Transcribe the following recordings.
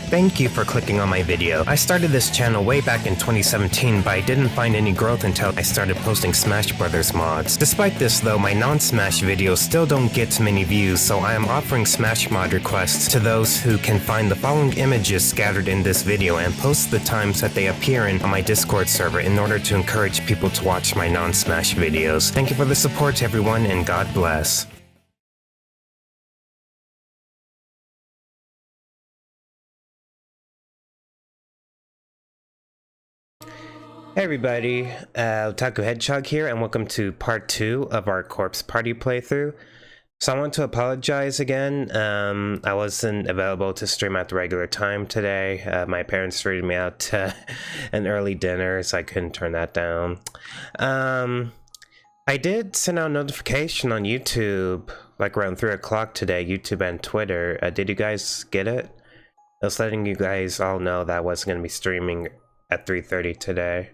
Thank you for clicking on my video. I started this channel way back in 2017, but I didn't find any growth until I started posting Smash Brothers mods. Despite this though, my non-Smash videos still don't get many views, so I am offering Smash mod requests to those who can find the following images scattered in this video and post the times that they appear in on my Discord server in order to encourage people to watch my non-Smash videos. Thank you for the support everyone, and God bless. Hey everybody, Otaku Hedgehog here, and welcome to part 2 of our Corpse Party playthrough. So I want to apologize again. I wasn't available to stream at the regular time today. My parents treated me out to an early dinner, so I couldn't turn that down. I did send out a notification on YouTube, like around 3 o'clock today, YouTube and Twitter. Did you guys get it? I was letting you guys all know that I wasn't going to be streaming at 3:30 today.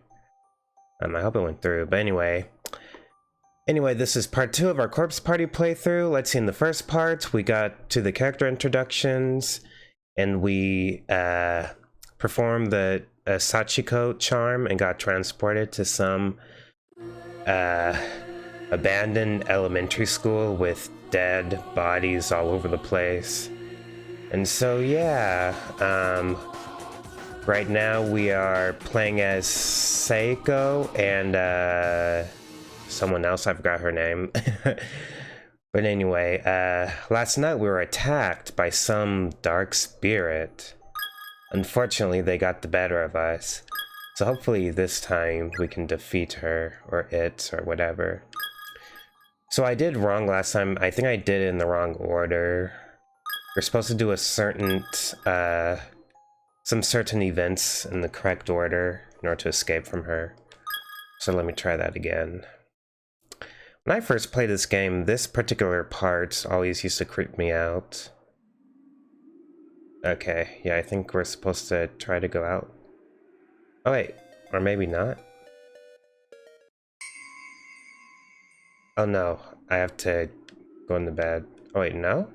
I hope it went through, but anyway, this is part 2 of our Corpse Party playthrough. Let's see, in the first part, we got to the character introductions, and we performed the Sachiko charm and got transported to some abandoned elementary school with dead bodies all over the place. And so, yeah, right now we are playing as Seiko and someone else, I forgot her name. But anyway, last night we were attacked by some dark spirit. Unfortunately, they got the better of us. So hopefully this time we can defeat her, or it, or whatever. So I did wrong last time. I think I did it in the wrong order. We're supposed to do a certain some certain events in the correct order in order to escape from her. So let me try that again. When I first played this game, this particular part always used to creep me out. Okay, yeah, I think we're supposed to try to go out. Oh wait, or maybe not. Oh no, I have to go in the bed. Oh wait, no?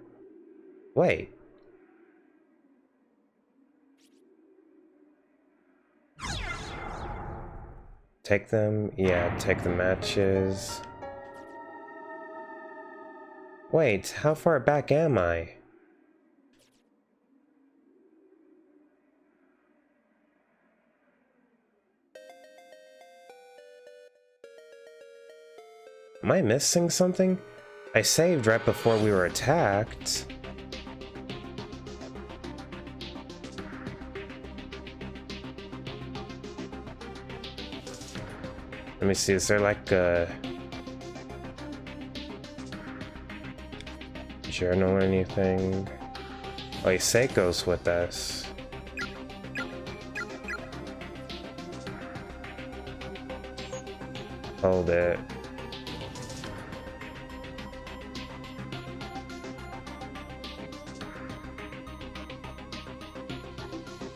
Wait. Take them? Yeah, take the matches. Wait, how far back am I? Am I missing something? I saved right before we were attacked. Let me see, is there like a journal or anything? Oh, Seiko's with us. Hold it.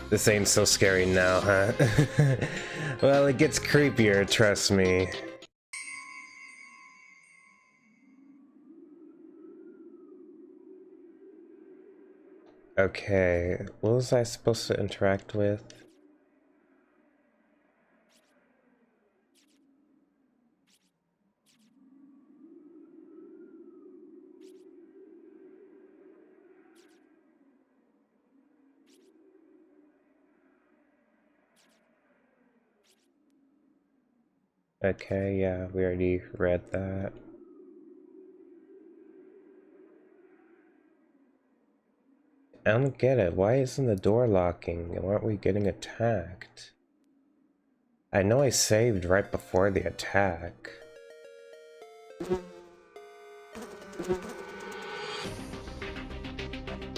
This ain't so scary now, huh? Well, it gets creepier, trust me. Okay, what was I supposed to interact with? Okay, yeah, we already read that. I don't get it. Why isn't the door locking? And aren't we getting attacked? I know I saved right before the attack.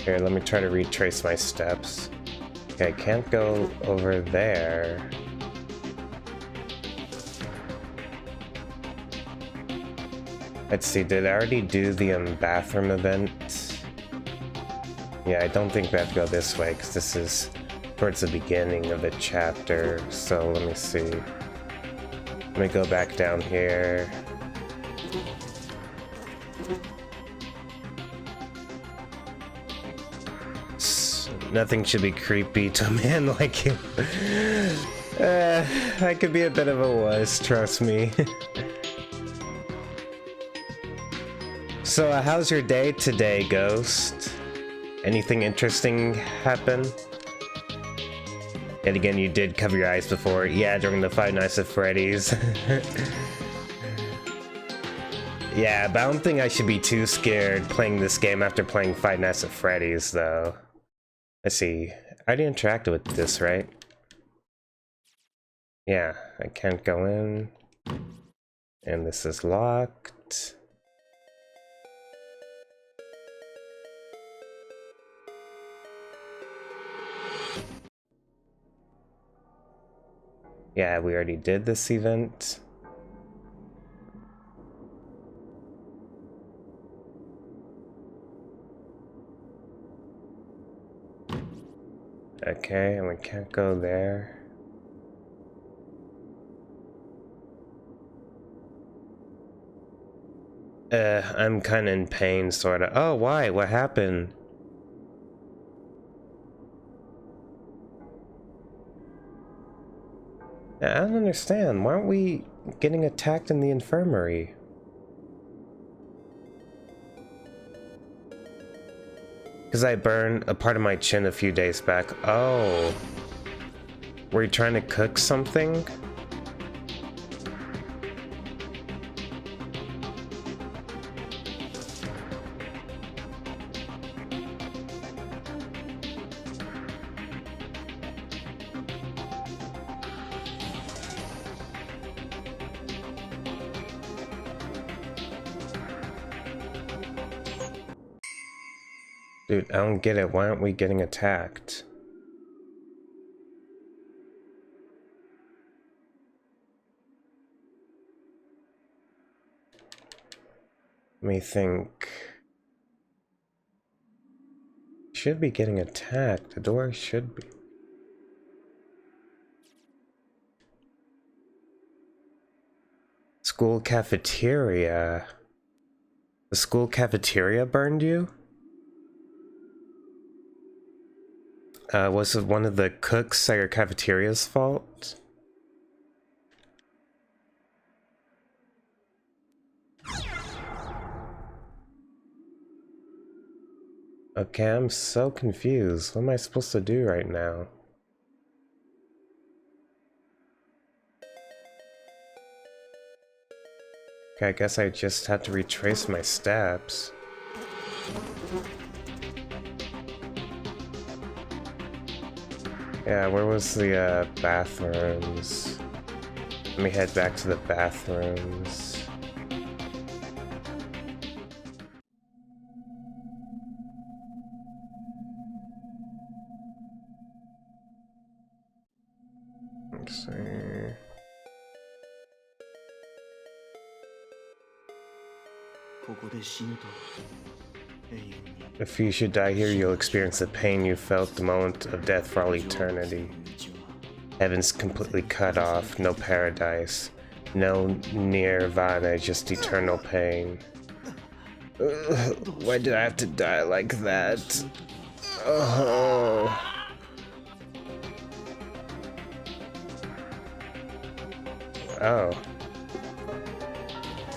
Here, let me try to retrace my steps. Okay, I can't go over there. Let's see, did I already do the bathroom event? Yeah, I don't think we have to go this way, because this is towards the beginning of the chapter. So let me see. Let me go back down here. Nothing should be creepy to a man like you. I could be a bit of a wuss, trust me. So, how's your day today, Ghost? Anything interesting happen? And again, you did cover your eyes before. Yeah, during the Five Nights at Freddy's. Yeah, but I don't think I should be too scared playing this game after playing Five Nights at Freddy's, though. Let's see. I already interacted with this, right? Yeah, I can't go in. And this is locked. Yeah, we already did this event. Okay, and we can't go there. I'm kinda in pain, sorta. Oh, why? What happened? I don't understand. Why aren't we getting attacked in the infirmary? Because I burned a part of my chin a few days back. Oh. Were you trying to cook something? Dude, I don't get it. Why aren't we getting attacked? Let me think. Should be getting attacked. The door should be. School cafeteria. The school cafeteria burned you? Was it one of the cooks at your cafeteria's fault? Okay, I'm so confused. What am I supposed to do right now? Okay, I guess I just had to retrace my steps. Yeah, where was the bathrooms? Let me head back to the bathrooms. Let's see. If you should die here, you'll experience the pain you felt the moment of death for all eternity. Heaven's completely cut off, no paradise, no nirvana, just eternal pain. Why did I have to die like that? Oh. Oh.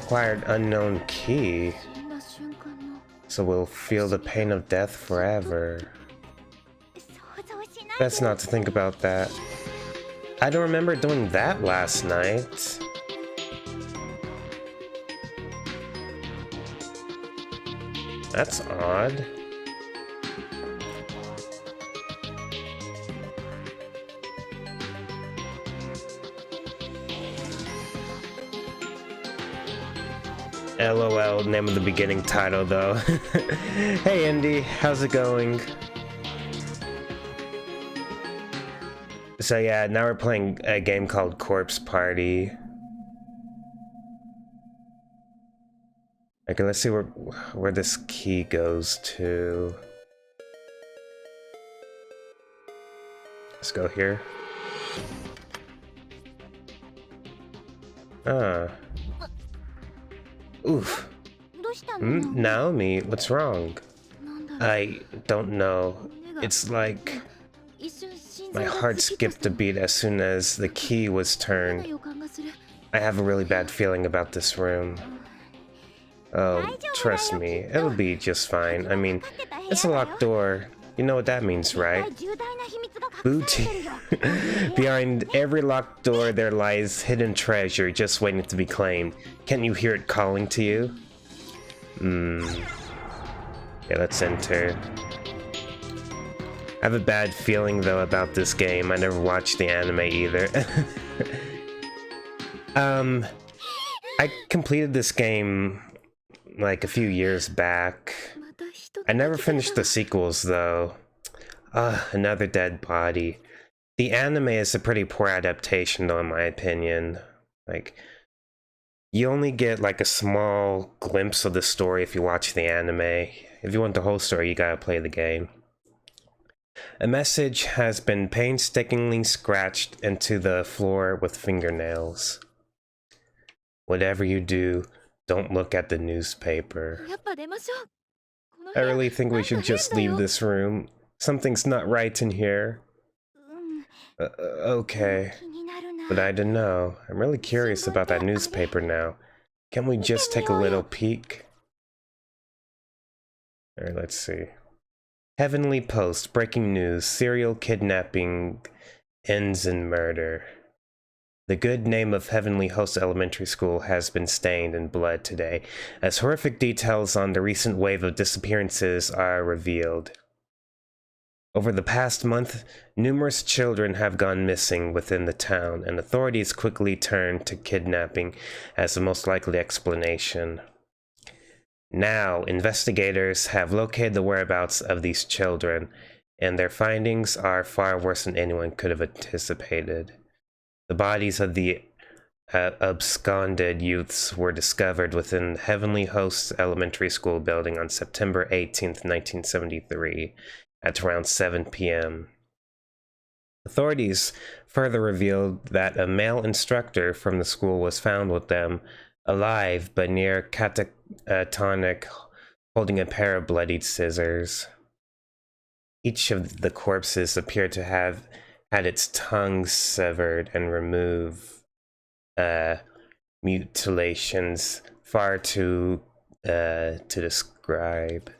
Acquired unknown key. So we'll feel the pain of death forever. Best not to think about that. I don't remember doing that last night. That's odd. LOL, name of the beginning title though. Hey Indy, how's it going? So yeah, now we're playing a game called Corpse Party. Okay, let's see where this key goes to. Let's go here. Ah. Oof. Naomi, what's wrong? I don't know. It's like my heart skipped a beat as soon as the key was turned. I have a really bad feeling about this room. Oh, trust me, it'll be just fine. I mean, it's a locked door. You know what that means, right? Booty. Behind every locked door there lies hidden treasure just waiting to be claimed. Can't you hear it calling to you? Yeah, let's enter. I have a bad feeling though about this game. I never watched the anime either. I completed this game like a few years back. I never finished the sequels though. Another dead body. The anime is a pretty poor adaptation though, in my opinion. Like, you only get like a small glimpse of the story if you watch the anime. If you want the whole story, you gotta play the game. A message has been painstakingly scratched into the floor with fingernails. Whatever you do, don't look at the newspaper. I really think we should just leave this room. Something's not right in here. Okay. But I don't know. I'm really curious about that newspaper now. Can we just take a little peek? Alright, let's see. Heavenly Post, breaking news. Serial kidnapping ends in murder. The good name of Heavenly Host Elementary School has been stained in blood today, as horrific details on the recent wave of disappearances are revealed. Over the past month, numerous children have gone missing within the town, and authorities quickly turned to kidnapping as the most likely explanation. Now, investigators have located the whereabouts of these children, and their findings are far worse than anyone could have anticipated. The bodies of the absconded youths were discovered within Heavenly Host Elementary School building on September 18th, 1973, at around 7 p.m. Authorities further revealed that a male instructor from the school was found with them, alive but near catatonic, holding a pair of bloodied scissors. Each of the corpses appeared to have had its tongue severed and remove mutilations far too to describe.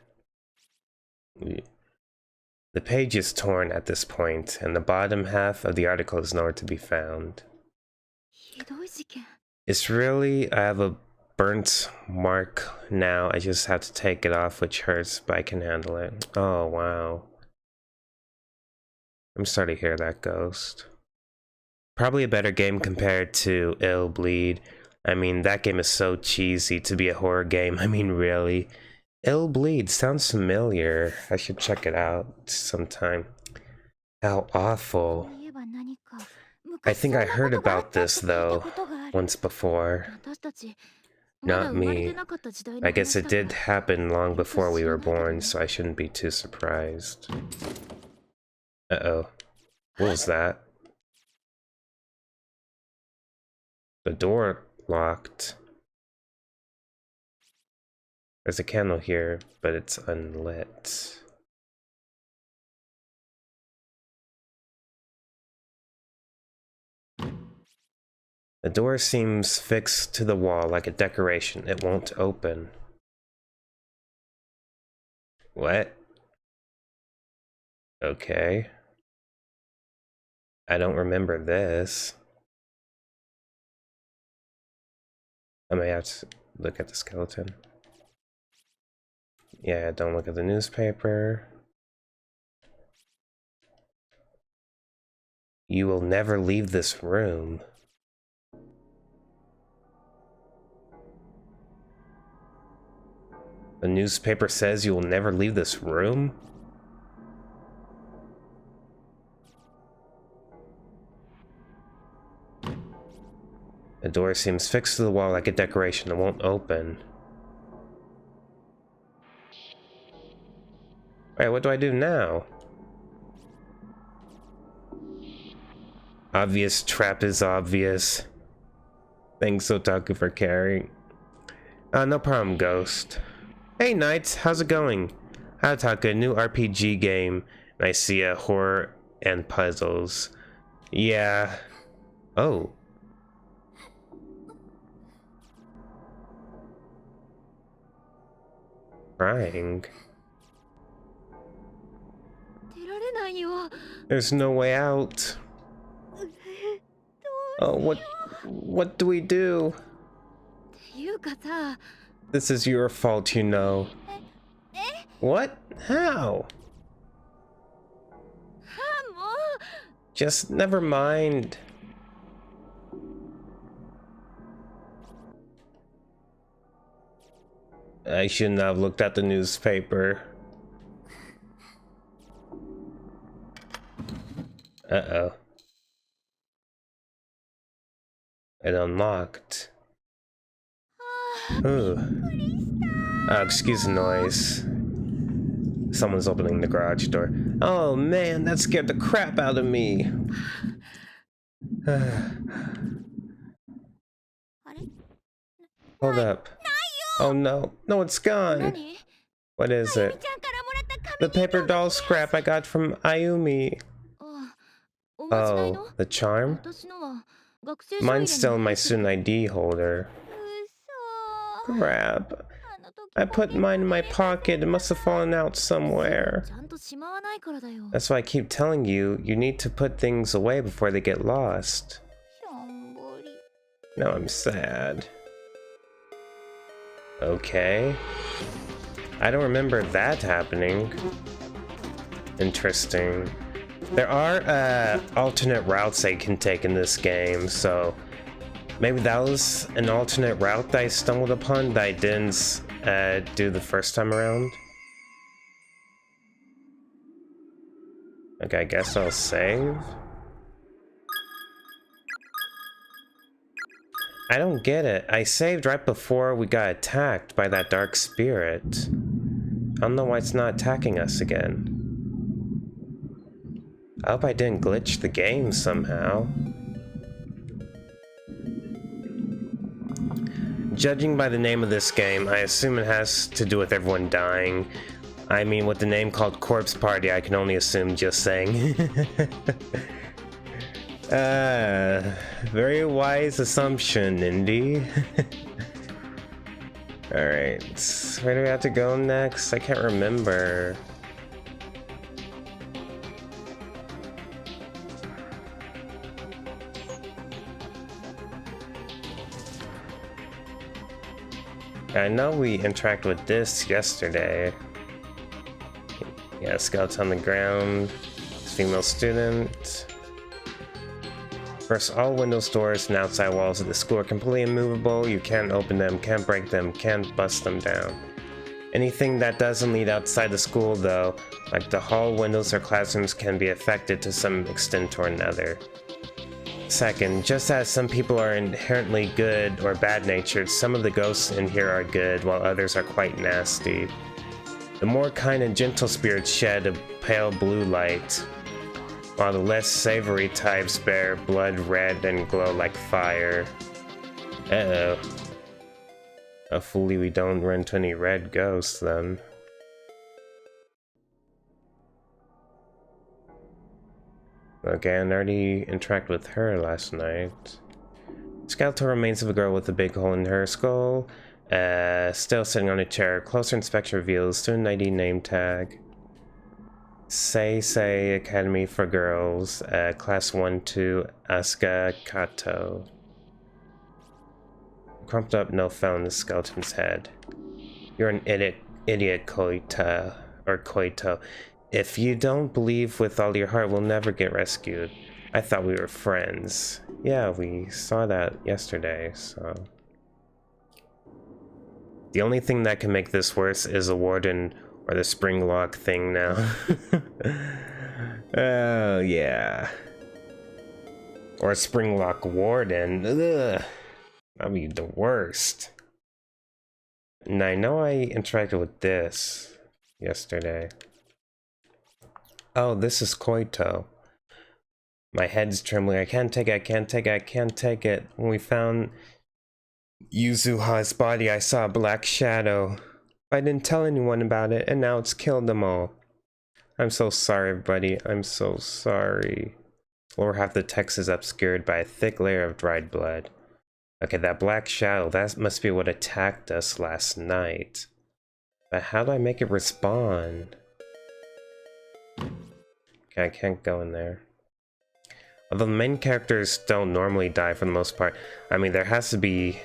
The page is torn at this point, and the bottom half of the article is nowhere to be found. It's really, I have a burnt mark now. I just have to take it off, which hurts, but I can handle it. Oh, wow. I'm sorry to hear that, Ghost. Probably a better game compared to Ill Bleed. I mean, that game is so cheesy to be a horror game. I mean, really. Ill Bleed sounds familiar. I should check it out sometime. How awful. I think I heard about this, though, once before. Not me. I guess it did happen long before we were born, so I shouldn't be too surprised. Uh-oh. What was that? The door locked. There's a candle here, but it's unlit. The door seems fixed to the wall like a decoration. It won't open. What? Okay. I don't remember this. I may have to look at the skeleton. Yeah, don't look at the newspaper. You will never leave this room. The newspaper says you will never leave this room? The door seems fixed to the wall like a decoration. It won't open. Alright, what do I do now? Obvious trap is obvious. Thanks, Otaku, for caring. No problem, Ghost. Hey, Knights, how's it going? Otaku, a new RPG game I see a horror and puzzles. Yeah. Oh. Crying. There's no way out. Oh, what do we do? This is your fault, you know. What? How? Just never mind. I shouldn't have looked at the newspaper. Uh-oh. It unlocked. Ooh. Excuse the noise. Someone's opening the garage door. Oh man, that scared the crap out of me. Hold up. Oh no. No, it's gone. What is it? The paper doll scrap I got from Ayumi. Oh, the charm? Mine's still in my student ID holder. Crap. I put mine in my pocket. It must have fallen out somewhere. That's why I keep telling you, you need to put things away before they get lost. Now I'm sad. Okay. I don't remember that happening. Interesting. There are alternate routes I can take in this game, so maybe that was an alternate route that I stumbled upon that I didn't do the first time around. Okay, I guess I'll save. I don't get it. I saved right before we got attacked by that dark spirit. I don't know why it's not attacking us again. I hope I didn't glitch the game somehow. Judging by the name of this game, I assume it has to do with everyone dying. I mean, with the name called Corpse Party, I can only assume, just saying. Very wise assumption, Indy. Alright, where do we have to go next? I can't remember. I know we interacted with this yesterday. Yeah, skeleton on the ground. Female student. First, all windows, doors, and outside walls of the school are completely immovable. You can't open them, can't break them, can't bust them down. Anything that doesn't lead outside the school, though, like the hall windows or classrooms, can be affected to some extent or another. Second, just as some people are inherently good or bad-natured, some of the ghosts in here are good, while others are quite nasty. The more kind and gentle spirits shed a pale blue light, while the less savory types bear blood red and glow like fire. Uh-oh. Hopefully we don't run into any red ghosts then. Okay, I already interacted with her last night. Skeletal remains of a girl with a big hole in her skull. Still sitting on a chair. Closer inspection reveals student ID name tag. Seisei Academy for Girls, Class 1-2, Asuka Kato. Crumped up note found in the skeleton's head. You're an idiot, Koito. If you don't believe with all your heart, we'll never get rescued. I thought we were friends. Yeah, we saw that yesterday, so... The only thing that can make this worse is a warden or the spring lock thing now. Oh, yeah. Or a spring lock warden. Ugh. That'd be the worst. And I know I interacted with this yesterday. Oh, this is Koito. My head's trembling. I can't take it. When we found Yuzuha's body, I saw a black shadow. I didn't tell anyone about it, and now it's killed them all. I'm so sorry, everybody. I'm so sorry. Lower half of the text is obscured by a thick layer of dried blood. Okay, that black shadow, that must be what attacked us last night. But how do I make it respawn? Okay, I can't go in there. Although the main characters don't normally die for the most part. I mean, there has to be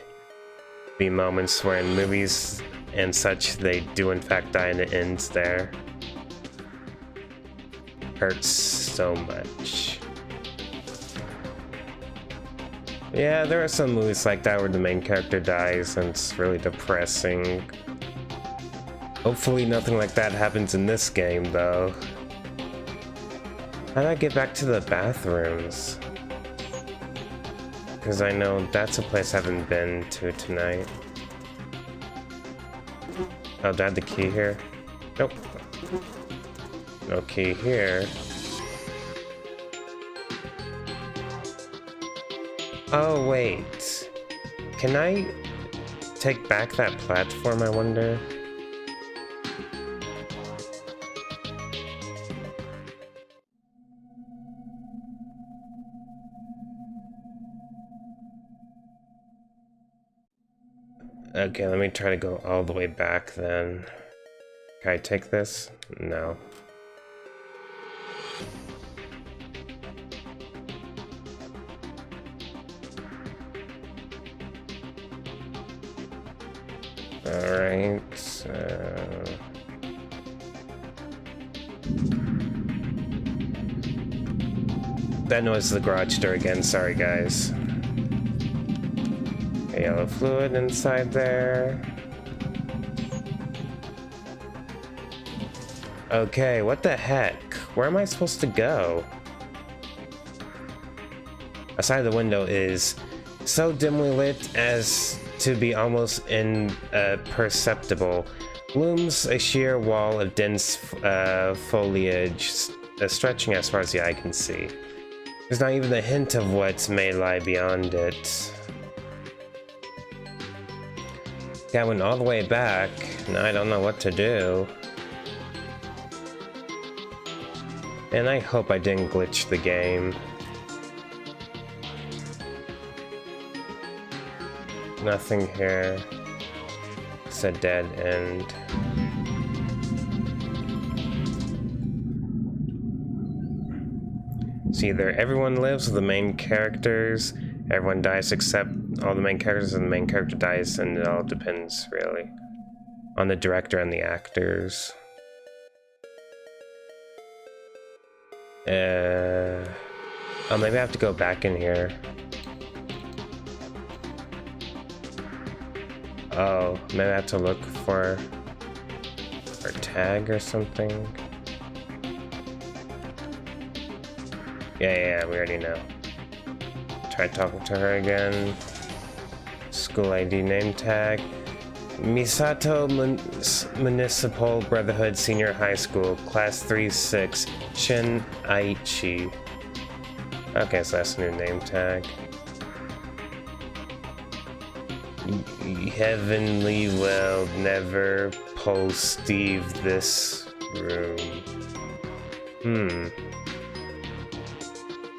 moments where in movies and such, they do in fact die and it ends there. Hurts so much. Yeah, there are some movies like that where the main character dies and it's really depressing. Hopefully nothing like that happens in this game, though. How do I get back to the bathrooms? Because I know that's a place I haven't been to tonight. Oh, do I have the key here? Nope. No key here. Oh, wait. Can I take back that platform, I wonder? Okay, let me try to go all the way back then. Can I take this? No. Alright, so... That noise is the garage door again, sorry guys. Yellow fluid inside there. Okay, what the heck? Where am I supposed to go? Outside the window is so dimly lit as to be almost imperceptible. Looms a sheer wall of dense foliage stretching as far as the eye can see. There's not even a hint of what may lie beyond it. I went all the way back, and I don't know what to do. And I hope I didn't glitch the game. Nothing here. It's a dead end. So either everyone lives with the main characters, everyone dies except all the main characters, and the main character dies, and it all depends, really, on the director and the actors. Oh, maybe I have to go back in here. Oh, maybe I have to look for a tag or something. Yeah, we already know. Try talking to her again. School ID name tag. Misato Municipal Brotherhood Senior High School, Class 3-6, Shin Aichi. Okay, so that's a new name tag. Heavenly well, never post Steve this room.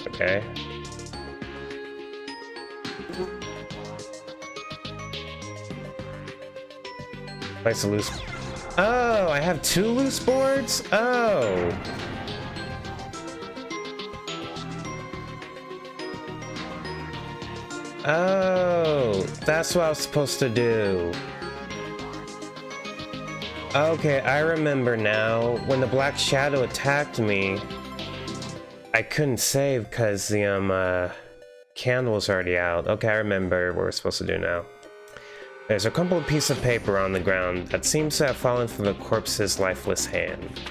Okay. Place a loose. Oh, I have 2 loose boards? Oh. Oh, that's what I was supposed to do. Okay, I remember now. When the Black Shadow attacked me, I couldn't save because the candle was already out. Okay, I remember what we're supposed to do now. There's a crumpled piece of paper on the ground that seems to have fallen from the corpse's lifeless hand.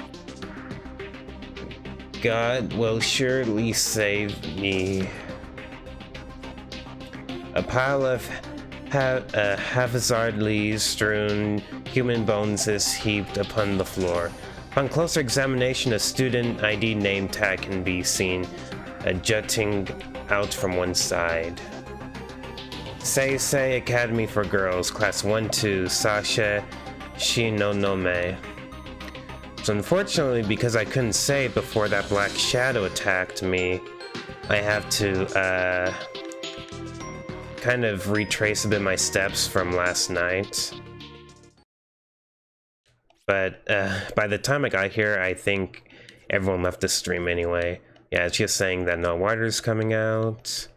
God will surely save me. A pile of haphazardly strewn human bones is heaped upon the floor. On closer examination, a student ID name tag can be seen jutting out from one side. Seisei Academy for Girls, Class 1-2, Sasha Shinonome. So unfortunately, because I couldn't save before that black shadow attacked me, I have to kind of retrace a bit my steps from last night. But by the time I got here, I think everyone left the stream anyway. Yeah, it's just saying that no water's coming out.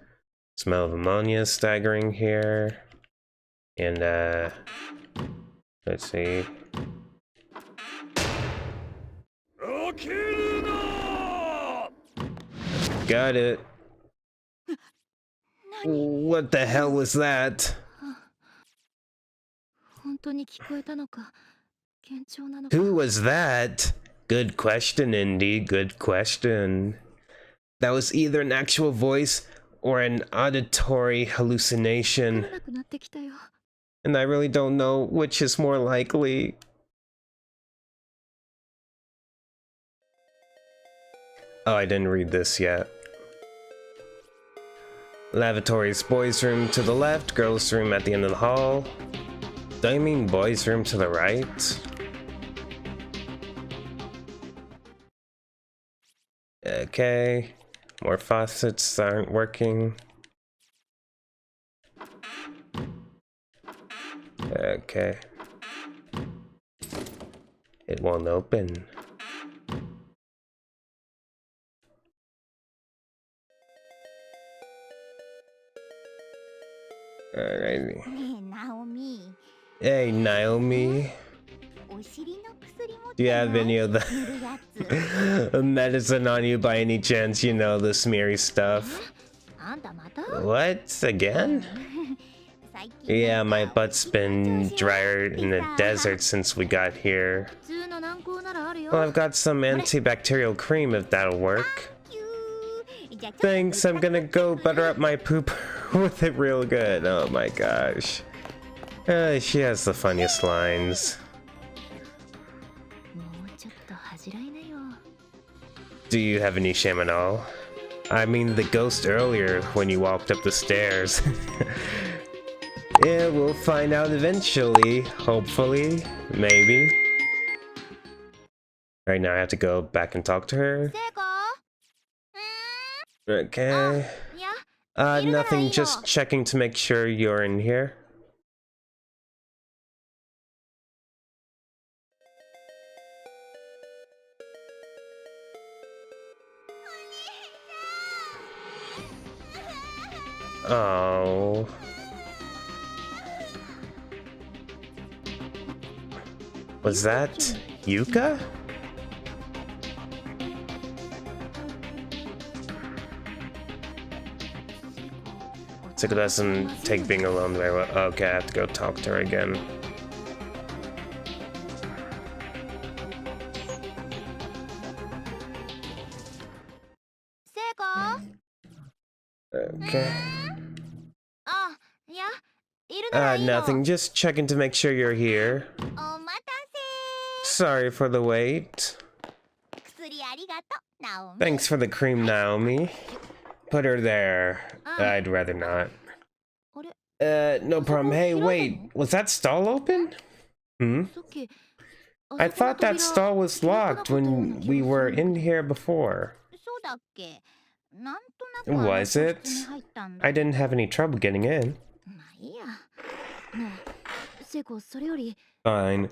Smell of ammonia is staggering here. And let's see. Got it. What the hell was that? Who was that? Good question, Indy. Good question. That was either an actual voice or an auditory hallucination. And I really don't know which is more likely. Oh, I didn't read this yet. Lavatory's boys' room to the left, girls' room at the end of the hall. Do I mean boys' room to the right? Okay. More faucets aren't working. Okay. It won't open. Alrighty. Hey, Naomi. Do you have any of the medicine on you by any chance? You know, the smeary stuff. What? Again? Yeah, my butt's been drier in the desert since we got here. Well, I've got some antibacterial cream if that'll work. Thanks, I'm gonna go butter up my poop with it real good. Oh my gosh. She has the funniest lines. Do you have any shame at all? I mean, the ghost earlier when you walked up the stairs. Yeah, we'll find out eventually. Hopefully. Maybe. Right now I have to go back and talk to her. Okay. Nothing, just checking to make sure you're in here. Oh. Was that Yuka? Seiko doesn't take being alone very well. Okay, I have to go talk to her again. Okay. Nothing, just checking to make sure you're here. Sorry for the wait. Thanks for the cream, Naomi. Put her there. I'd rather not. No problem. Hey, wait. Was that stall open? I thought that stall was locked when we were in here before. Was it? I didn't have any trouble getting in. Fine.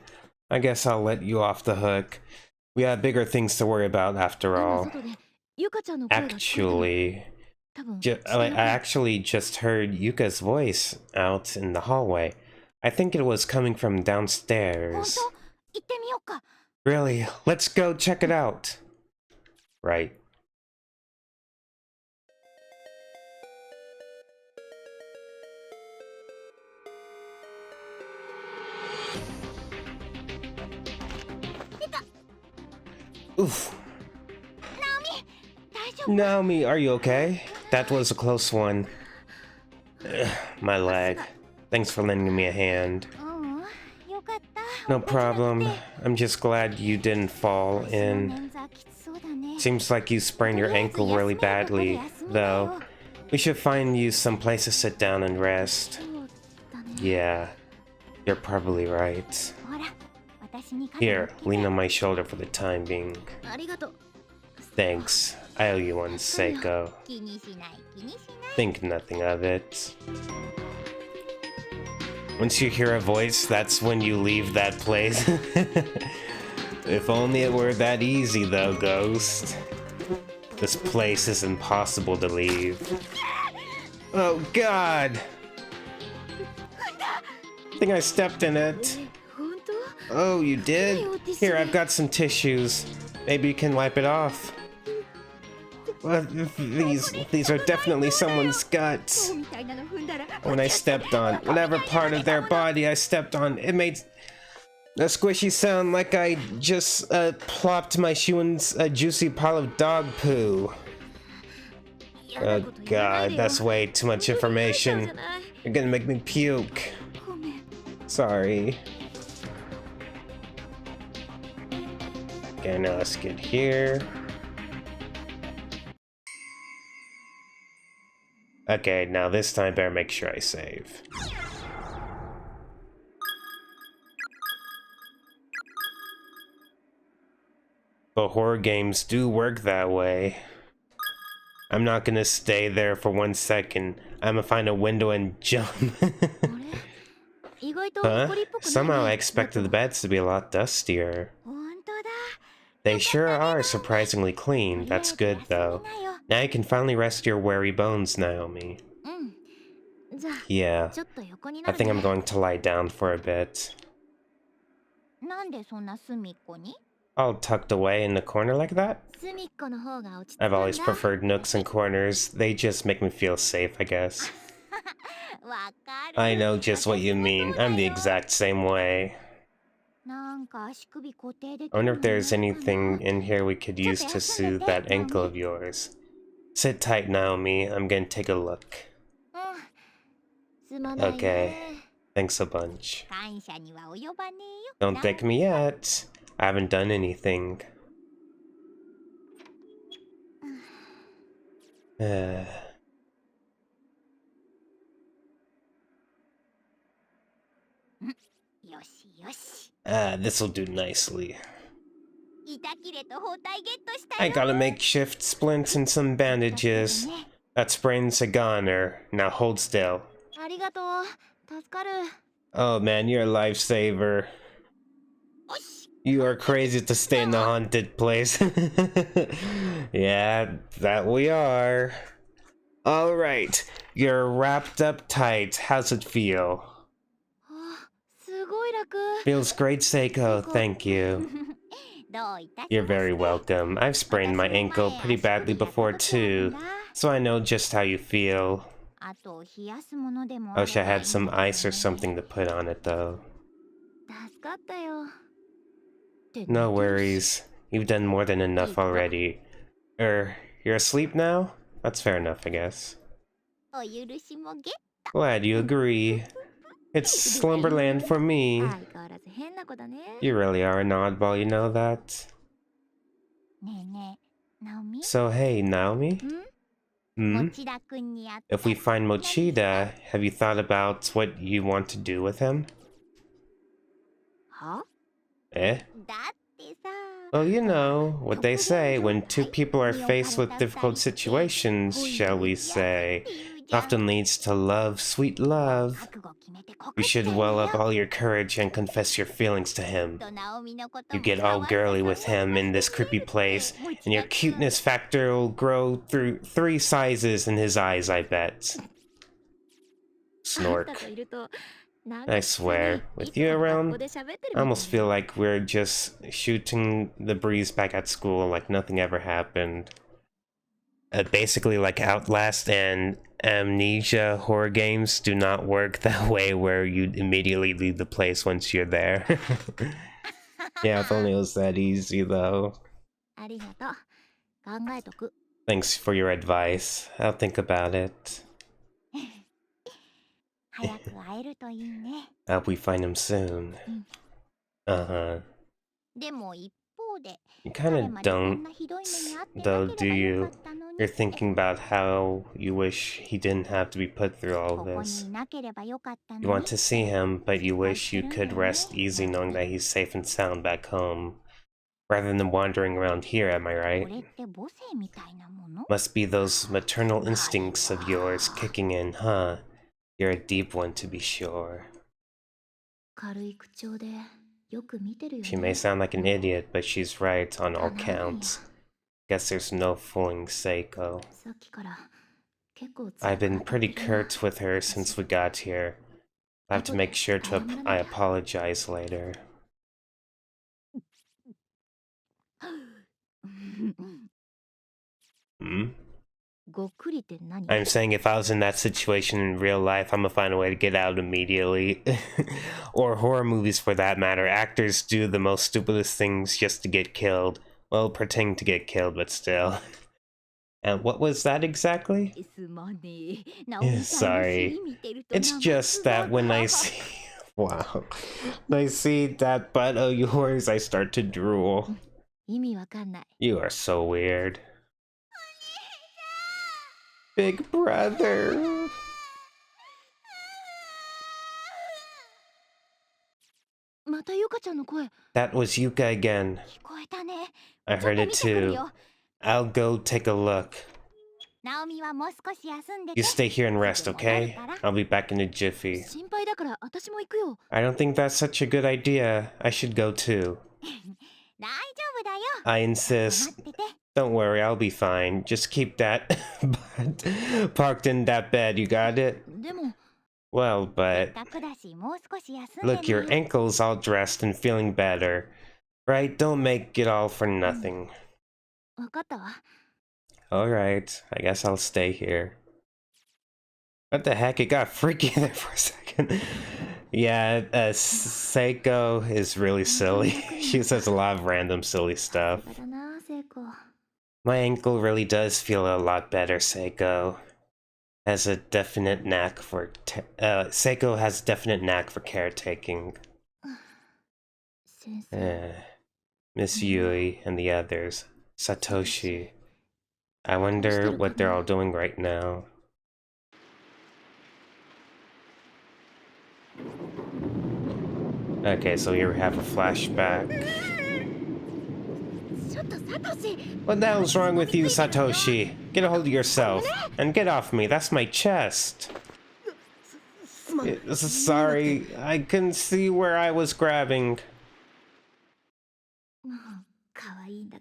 I guess I'll let you off the hook. We have bigger things to worry about after all. Actually, I actually just heard Yuka's voice out in the hallway. I think it was coming from downstairs. Really? Let's go check it out. Right. Oof. Naomi, are you okay? That was a close one. My leg. Thanks for lending me a hand. No problem. I'm just glad you didn't fall in. Seems like you sprained your ankle really badly, though. We should find you some place to sit down and rest. Yeah, you're probably right. Here, lean on my shoulder for the time being. Thanks. I owe you one, Seiko. Think nothing of it. Once you hear a voice, that's when you leave that place. If only it were that easy though, Ghost. This place is impossible to leave. Oh god! I think I stepped in it. Oh, you did? Here, I've got some tissues. Maybe you can wipe it off. Well, these are definitely someone's guts. When I stepped on whatever part of their body I stepped on, it made a squishy sound like I just plopped my shoe in a juicy pile of dog poo. Oh god, that's way too much information. You're gonna make me puke. Sorry. Okay, now let's get here. Okay, now this time I better make sure I save. But horror games do work that way. I'm not gonna stay there for 1 second. I'm gonna find a window and jump. Huh? Somehow I expected the beds to be a lot dustier. They sure are surprisingly clean. That's good, though. Now you can finally rest your weary bones, Naomi. Yeah, I think I'm going to lie down for a bit. All tucked away in the corner like that? I've always preferred nooks and corners. They just make me feel safe, I guess. I know just what you mean. I'm the exact same way. I wonder if there's anything in here we could use to soothe that ankle of yours. Sit tight, Naomi. I'm gonna take a look. Okay. Thanks a bunch. Don't thank me yet. I haven't done anything. This'll do nicely. I got a makeshift splint and some bandages. That sprain's a goner. Now hold still. Oh man, you're a lifesaver. You are crazy to stay in the haunted place. Yeah, that we are. Alright, you're wrapped up tight. How's it feel? Feels great, Seiko. Thank you. You're very welcome. I've sprained my ankle pretty badly before too, so I know just how you feel. I wish I had some ice or something to put on it though. No worries. You've done more than enough already. You're asleep now? That's fair enough, I guess. Glad you agree. It's Slumberland for me. You really are an oddball, you know that? So hey, Naomi? If we find Mochida, have you thought about what you want to do with him? Eh? Well, you know, what they say, when two people are faced with difficult situations, shall we say, often leads to love, sweet love. You should well up all your courage and confess your feelings to him. You get all girly with him in this creepy place, and your cuteness factor will grow through 3 sizes in his eyes, I bet. Snork. I swear, with you around, I almost feel like we're just shooting the breeze back at school like nothing ever happened. Basically, like Outlast and Amnesia horror games do not work that way where you immediately leave the place once you're there. Yeah, if only it was that easy though. Thanks for your advice. I'll think about it. I hope we find him soon. Uh-huh. You kind of don't, though, do you? You're thinking about how you wish he didn't have to be put through all this. You want to see him, but you wish you could rest easy knowing that he's safe and sound back home, rather than wandering around here, am I right? Must be those maternal instincts of yours kicking in, huh? You're a deep one, to be sure. She may sound like an idiot, but she's right on all counts. Guess there's no fooling Seiko. I've been pretty curt with her since we got here. I have to make sure I apologize later. Hmm? I'm saying if I was in that situation in real life, I'm gonna find a way to get out immediately. Or horror movies for that matter. Actors do the most stupidest things just to get killed. Well, pretend to get killed, but still. And what was that exactly? Sorry. It's just that when I see... Wow. When I see that butt of yours, I start to drool. You are so weird. Big brother. That was Yuka again. I heard it too. I'll go take a look. You stay here and rest, okay? I'll be back in a jiffy. I don't think that's such a good idea. I should go too. I insist. Don't worry, I'll be fine. Just keep that parked in that bed, you got it? Well, but... Look, your ankle's all dressed and feeling better. Right? Don't make it all for nothing. Alright, I guess I'll stay here. What the heck? It got freaky there for a second. Yeah, Seiko is really silly. She says a lot of random silly stuff. My ankle really does feel a lot better, Seiko. Has a definite knack for Seiko has a definite knack for caretaking. Miss Yui and the others. Satoshi. I wonder what they're all doing right now. Okay, so here we have a flashback. What the hell's wrong with you, Satoshi? Get a hold of yourself. And get off me, that's my chest. Sorry, I couldn't see where I was grabbing.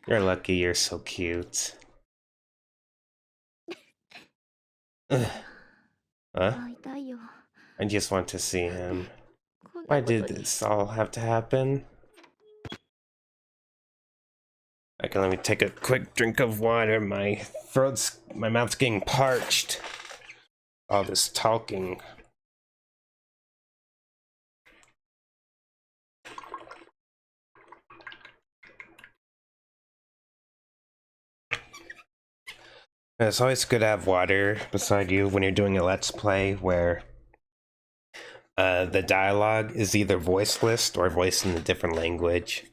You're lucky you're so cute. Huh? I just want to see him. Why did this all have to happen? Okay, let me take a quick drink of water. My mouth's getting parched. All this talking. It's always good to have water beside you when you're doing a Let's Play where the dialogue is either voiceless or voiced in a different language.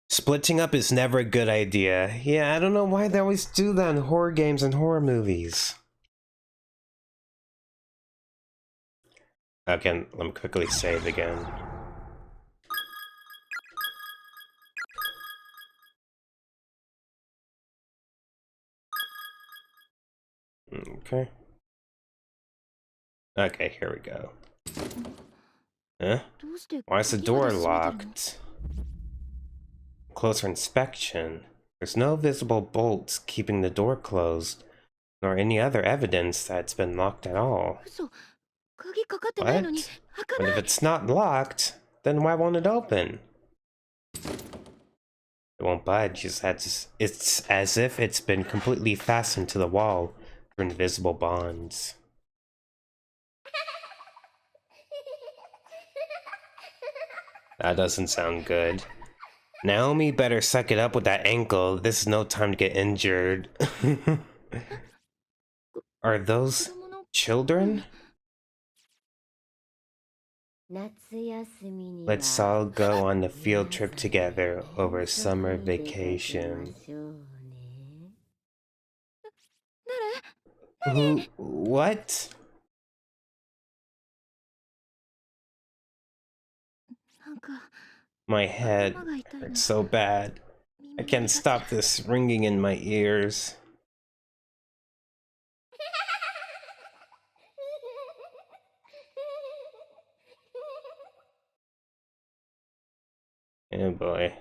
Splitting up is never a good idea. Yeah, I don't know why they always do that in horror games and horror movies. Okay, let me quickly save again. Okay. Okay, here we go. Huh? Why is the door locked? Closer inspection. There's no visible bolts keeping the door closed, nor any other evidence that it's been locked at all. What? But if it's not locked, then why won't it open? It won't budge. It's as if it's been completely fastened to the wall through invisible bonds. That doesn't sound good. Naomi better suck it up with that ankle. This is no time to get injured. Are those children? Let's all go on a field trip together over summer vacation. Who? What? My head hurts so bad. I can't stop this ringing in my ears. Oh boy.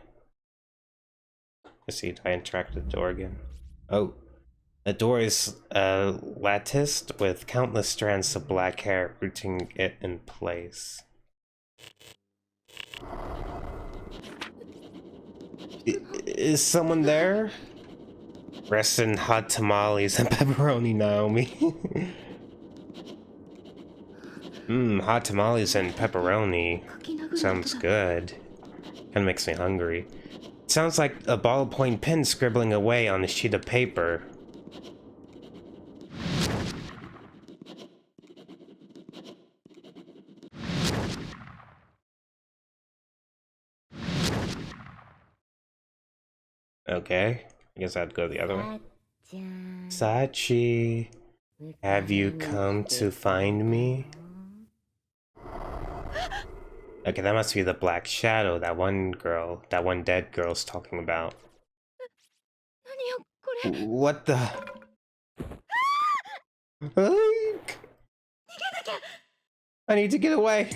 Let's see, do I interact with the door again? Oh. The door is latticed with countless strands of black hair rooting it in place. Is someone there? Rest in hot tamales and pepperoni, Naomi. Hot tamales and pepperoni. Sounds good. Kinda makes me hungry. Sounds like a ballpoint pen scribbling away on a sheet of paper. Okay, I guess I'd go the other way. Sachi, have you come to find me? Okay, that must be the Black Shadow, that one dead girl's talking about. What the? I need to get away.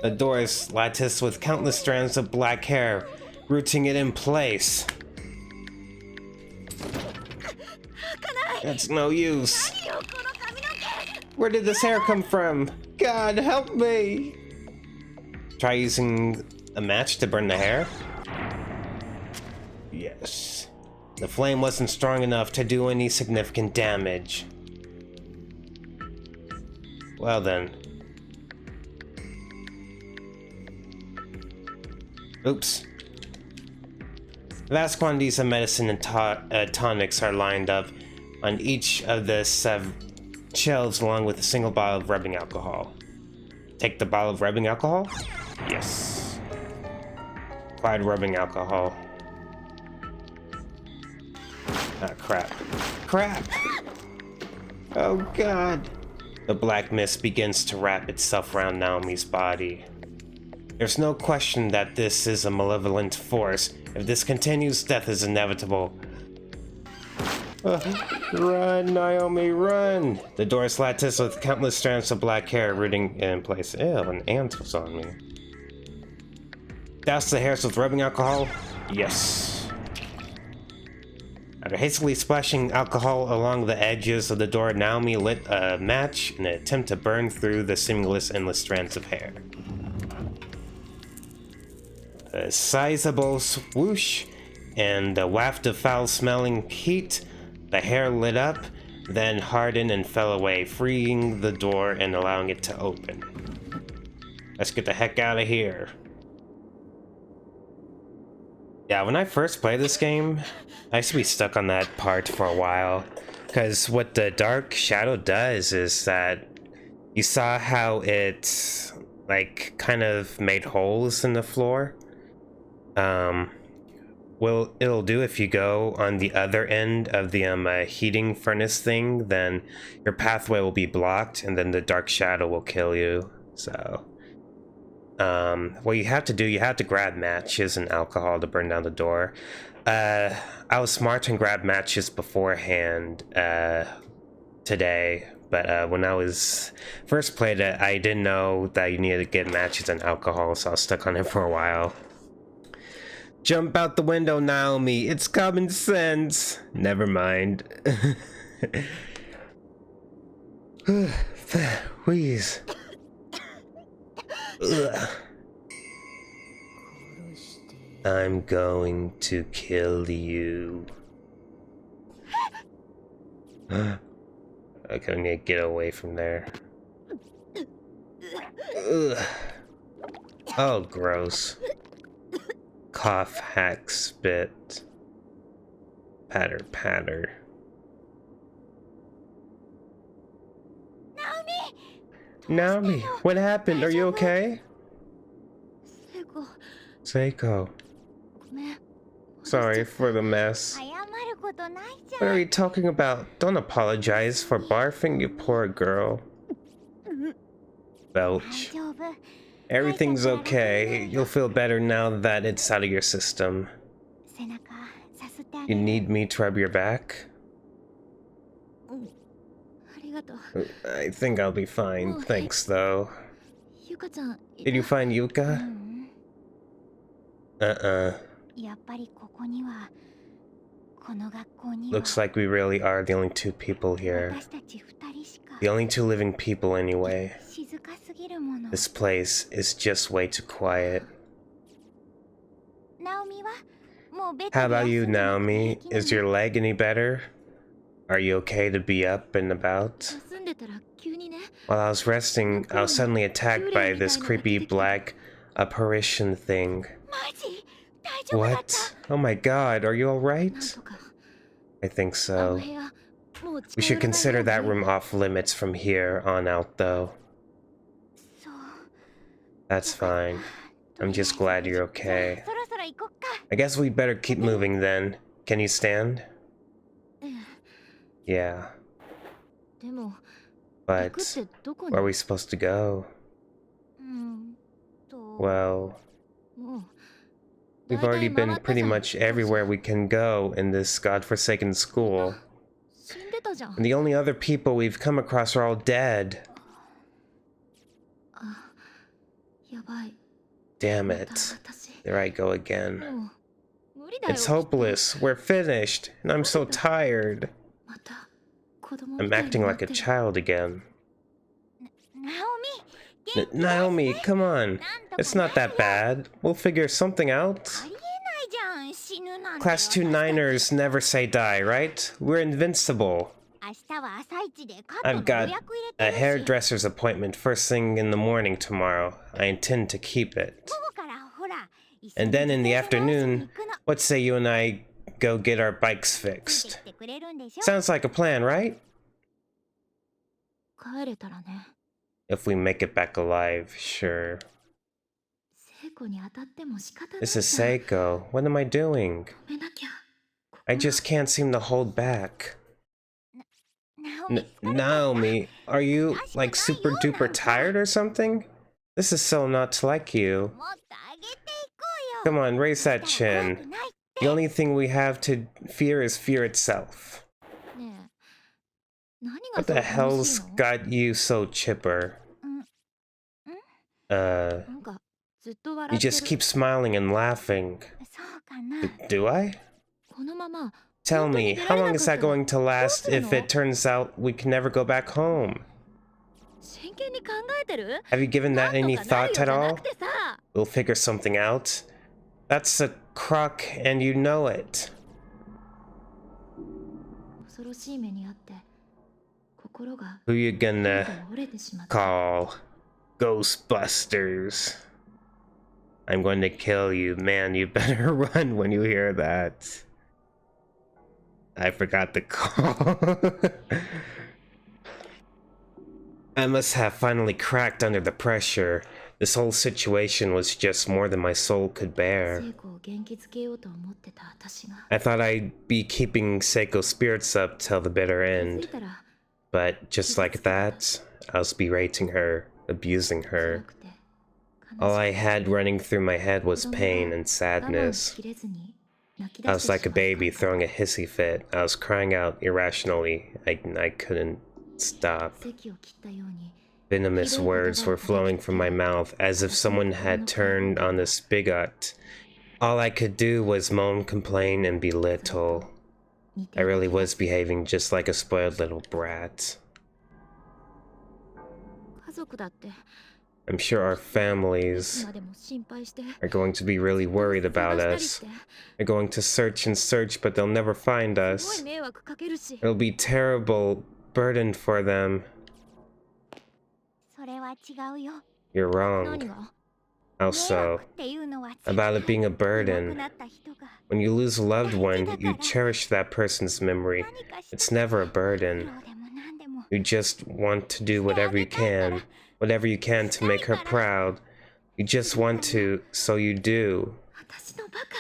The door is latticed with countless strands of black hair, rooting it in place. It's no use. Where did this hair come from? God, help me! Try using a match to burn the hair? Yes. The flame wasn't strong enough to do any significant damage. Well then. Oops. Vast quantities of medicine and tonics are lined up on each of the shelves along with a single bottle of rubbing alcohol. Take the bottle of rubbing alcohol? Yes. Applied rubbing alcohol. Ah, crap. Crap! Oh god! The black mist begins to wrap itself around Naomi's body. There's no question that this is a malevolent force. If this continues, death is inevitable. Run, Naomi, run! The door is latticed with countless strands of black hair rooting in place. Ew, an ant was on me. Douse the hairs with rubbing alcohol? Yes. After hastily splashing alcohol along the edges of the door, Naomi lit a match in an attempt to burn through the seamless, endless strands of hair. A sizable swoosh and a waft of foul-smelling heat. The hair lit up, then hardened and fell away, freeing the door and allowing it to open. Let's get the heck out of here. Yeah, when I first played this game, I used to be stuck on that part for a while. Because what the Dark Shadow does is that you saw how it, like, kind of made holes in the floor. Well, it'll do if you go on the other end of the heating furnace thing, then your pathway will be blocked and then the Dark Shadow will kill you. So what you have to do, you have to grab matches and alcohol to burn down the door. I was smart and grabbed matches beforehand today, but when I was first played it, I didn't know that you needed to get matches and alcohol, so I was stuck on it for a while. Jump out the window, Naomi. It's common sense. Never mind. Please. I'm going to kill you. I need to get away from there. Oh, gross. Cough, hack, spit. Patter, patter. Naomi, what happened? Are you okay? 聖子、 Seiko, ごめん。 sorry for the mess. 謝ることないじゃ What ん。 are you talking about? Don't apologize for barfing, you poor girl. 大 Belch. 丈夫。 Everything's okay. You'll feel better now that it's out of your system. 背中さすってあ You げる。 need me to rub your back? ありがとう。 I think I'll be fine. Thanks, though. ゆかちゃんい Did you た？ find う Yuka? ん。 やっぱりここには、この学校には Looks like we really are the only two people here. 私たち二人しか The only two living people, anyway. 静かすぎるもの。 This place is just way too quiet. ナオミはもうベッド How で about 休 you, んでなくて Naomi? 平気な Is の？ your leg any better? Are you okay to be up and about? 休んでたら急にね。 While I was resting, I was suddenly attacked by this creepy black apparition thing. マジ？大丈夫だった？ What? Oh my god, are you なん alright? とか I think あの so. 部屋もう We 近 should 寄らない consider ように that room off limits from here on out, though. そう。 That's fine. I'm just glad you're じゃあ okay. そろそろ行こっか。 I guess we'd better keep moving then. Can you stand? うん。 Yeah. でも、行 But くってどこ where are に？ we supposed to go? も Well, う we've 大 already 体回 been った pretty じゃん。 much everywhere we can go in this godforsaken school. 死んでたじゃん。 And the only other people we've come across are all dead. あ、やばい。 Damn また it. 私。 There I go again. もう無理だよ。 It's hopeless. We're finished. And I'm so tired. また子供み I'm たいに acting なっ like て a る。 child again. ナオミ、元気出して。 Naomi, come on. It's not that bad. We'll figure something あ out. りえないじゃん、死ぬなんて。 Class 2 Niners never say die, right? We're invincible. 明日は朝一でカット I've の予 got 約入 a れてるし。 hairdresser's appointment first thing in the morning tomorrow. I intend to keep it. 午後からほら、一緒 And に then in the 自転車直しに afternoon, 行くの。 let's say you and I go get our bikes ついて fixed. きてくれるんでしょ？ Sounds like a plan, right? 帰れたらね。 If we make it back alive, sure. 聖子に当たっても仕方ない This じ is ゃん。 Seiko. What am I doing? 止めなきゃ。ここ I は just can't seem to hold back. ナオミ、疲れた。 Naomi, are you like super duper tired or something? This is so not like you. もっと上げていこうよ。 Come on, raise that 怖く chin. ない。 The only thing we have to fear is fear itself. ねえ、何が What そう the 楽 hell's しいの？ got you so chipper? なんかずっと笑 You ってる。 just keep smiling and laughing. そうかな。 Do I? このまま Tell 本当に me, 出 how られ long なか is った that ら going to last どうす if る it turns out we can never go back home? 真剣に考えてる？ Have you given な that ん any とかなる thought よ at じゃな all? くてさ。 We'll figure something out. That's a crock and you know it. 恐ろしい目にあって心が Who you どんど gonna ん折れてしまった。 call? Ghostbusters. I'm going to kill you. Man, you better run when you hear that. I forgot the call. I must have finally cracked under the pressure. This whole situation was just more than my soul could bear. 聖子を元気づけようと思ってた私が I thought I'd be keeping Seiko's spirits up till the bitter 気づい end. たら But just like that, I was berating her, abusing 辛 her. くて All 悲 I し had running through my head was pain and くて我慢 sadness. しきれずに泣き I 出し was て like し a まった。 baby throwing a hissy fit. I was crying out irrationally. I couldn't stop. 席を切ったように Venomous words were flowing from my mouth as if someone had turned on the spigot. All I could do was moan, complain, and belittle. 似て I る really was behaving just like a spoiled little brat. 家族だって I'm sure our families 今でも心配して are going to be really worried 探 about したり us. して They're going to search and search, but they'll never find すごい us. 迷惑かけるし It'll be terrible burden for them. それは違うよ。 You're 何 wrong. が How 迷 so? 惑っていうのは About it being a 亡く burden. なった人が When you lose a loved one, you cherish that person's memory. 何かして It's never a 苦労 burden. でも何でも You just want to do whatever you can whatever you can to make her proud. You just want to, so you do. 私のバカ。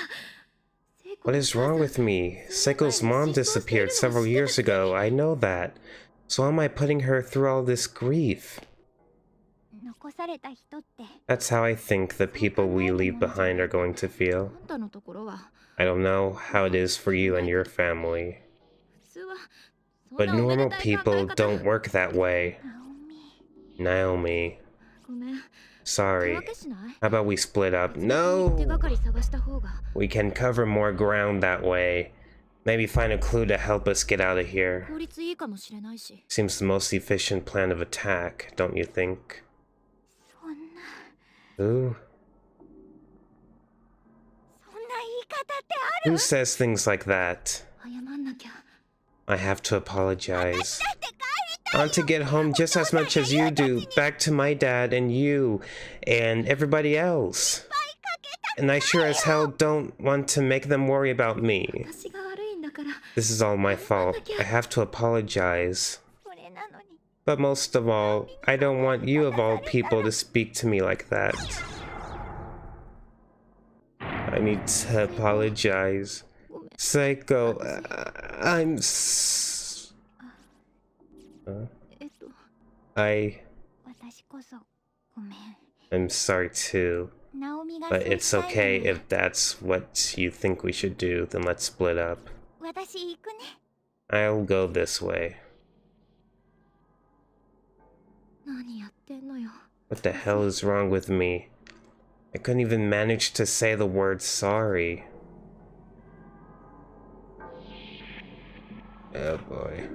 What is wrong with me? Seiko's mom disappeared several years ago, I know that. So why am I putting her through all this grief? 残された人って That's how I think the people we leave behind are going to feel. あんたのところは I don't know how it is for you and your family. 普通はそん But なおめで normal たい考え people 方 don't work that way. ナオミ Naomi, ごめん手 sorry. 分けしない How about we split up? 手 No! がかり探した方が We can cover more ground that way. Maybe find a clue to help us get out of here. 効率いいかもしれないし Seems the most efficient plan of attack, don't you think? そんな Ooh. そんな言い方ってある Who says things like that? 謝んなきゃ I have to apologize. だって帰り I want to get home just as much as you do, back to my dad and you and everybody else. And I sure as hell don't want to make them worry about me. 私が悪いんだから This is all my fault. I have to apologize. それなのに But most of all, I don't want you of all people to speak to me like that. I need to apologize. ごめん Seiko, I'm 私こそごめん I'm sorry too. ナオミが But そう it's したいの okay に if that's what you think we should do, then let's split up. 私行くね I'll go this way. 何やってんのよ What the hell is wrong with me? I couldn't even manage to say the word sorry. Oh boy.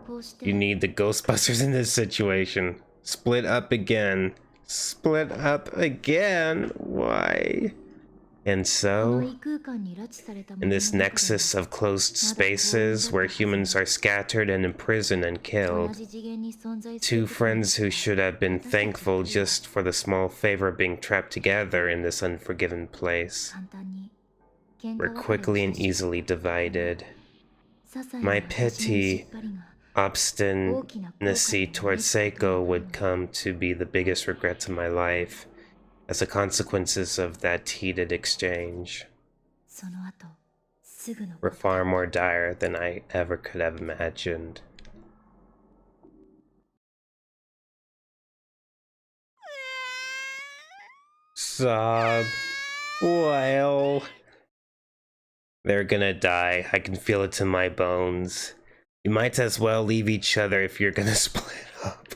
こうして You need the Ghostbusters in this situation. Split up again. Split up again? Why? And この so, 異空間に拉致された in this 者の中で nexus of closed spaces where humans are scattered and imprisoned and 同 killed, じ次元に存在す two ることに friends who should have been thankful just for the small favor of being trapped together in this unforgiven place 簡単に喧嘩 were 別れを quickly and してしまう easily divided. 些細な My 私の pity 失敗が Obstinacy towards Seiko would come to be the biggest regrets of my life as the consequences of that heated exchange その後すぐの were far more dire than I ever could have imagined. Sob. Well, they're gonna die. I can feel it in my bones. You might as well leave each other if you're gonna split up.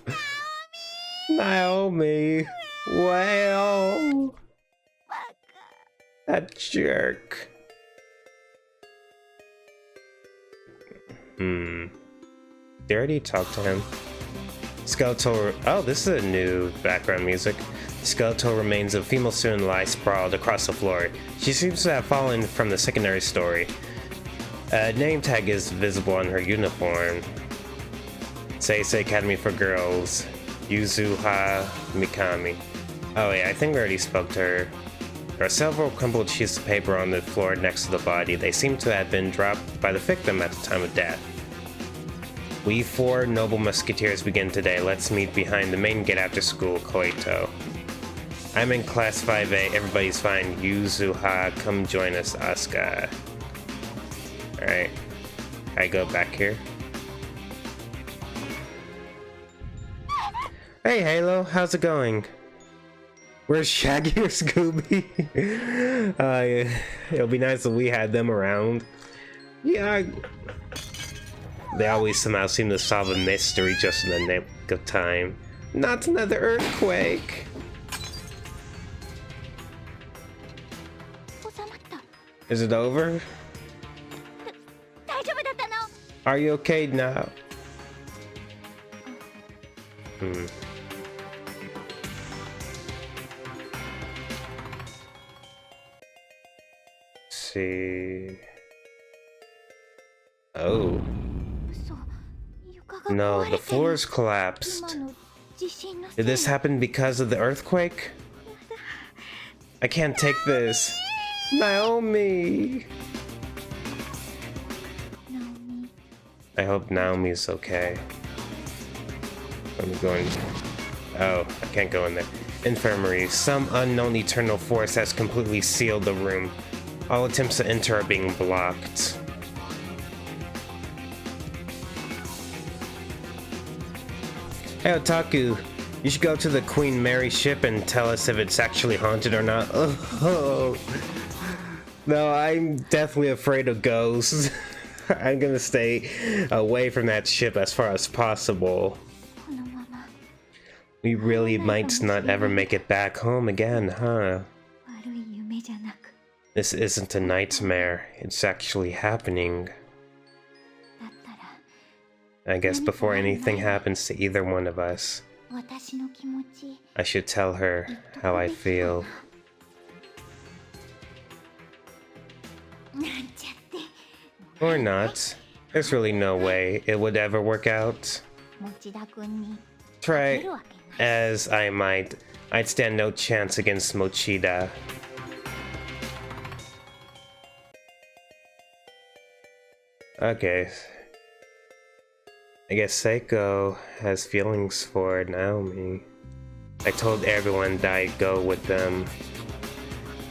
Naomi. Well. That jerk. They already talked to him. Skeletal. Oh, this is a new background music. Skeletal remains of a female student lie sprawled across the floor. She seems to have fallen from the secondary story. A name tag is visible on her uniform. Seisei Academy for Girls. Yuzuha Mikami. Oh yeah, I think we already spoke to her. There are several crumpled sheets of paper on the floor next to the body. They seem to have been dropped by the victim at the time of death. We four noble musketeers begin today. Let's meet behind the main gate after school, Koito. I'm in class 5A. Everybody's fine. Yuzuha, come join us, Asuka. Alright. I go back here. Hey, Halo. How's it going? Where's Shaggy or Scooby? It'll be nice if we had them around. Yeah. They always somehow seem to solve a mystery just in the nick of time. Not another earthquake! 収まった Is it over? 大丈夫だったの Are you okay now? See. Oh. 嘘床が No, 壊 the れてる floors collapsed. 今の地震のせ Did い this happen because of the earthquake? I can't take this. Naomi! ナオミ I hope Naomi's okay. I'm going... Oh, I can't go in there. Infirmary. Some unknown eternal force has completely sealed the room. All attempts to enter are being blocked. Hey Otaku, you should go to the Queen Mary ship and tell us if it's actually haunted or not. Oh, no, I'm definitely afraid of ghosts. I'm gonna stay away from that ship as far as possible. We really might not ever make it back home again, huh? This isn't a nightmare, it's actually happening. I guess before anything happens to either one of us, I should tell her how I feel. Or not. There's really no way it would ever work out. Try as I might, I'd stand no chance against Mochida. Okay. I guess Seiko has feelings for Naomi. I told everyone that I'd go with them.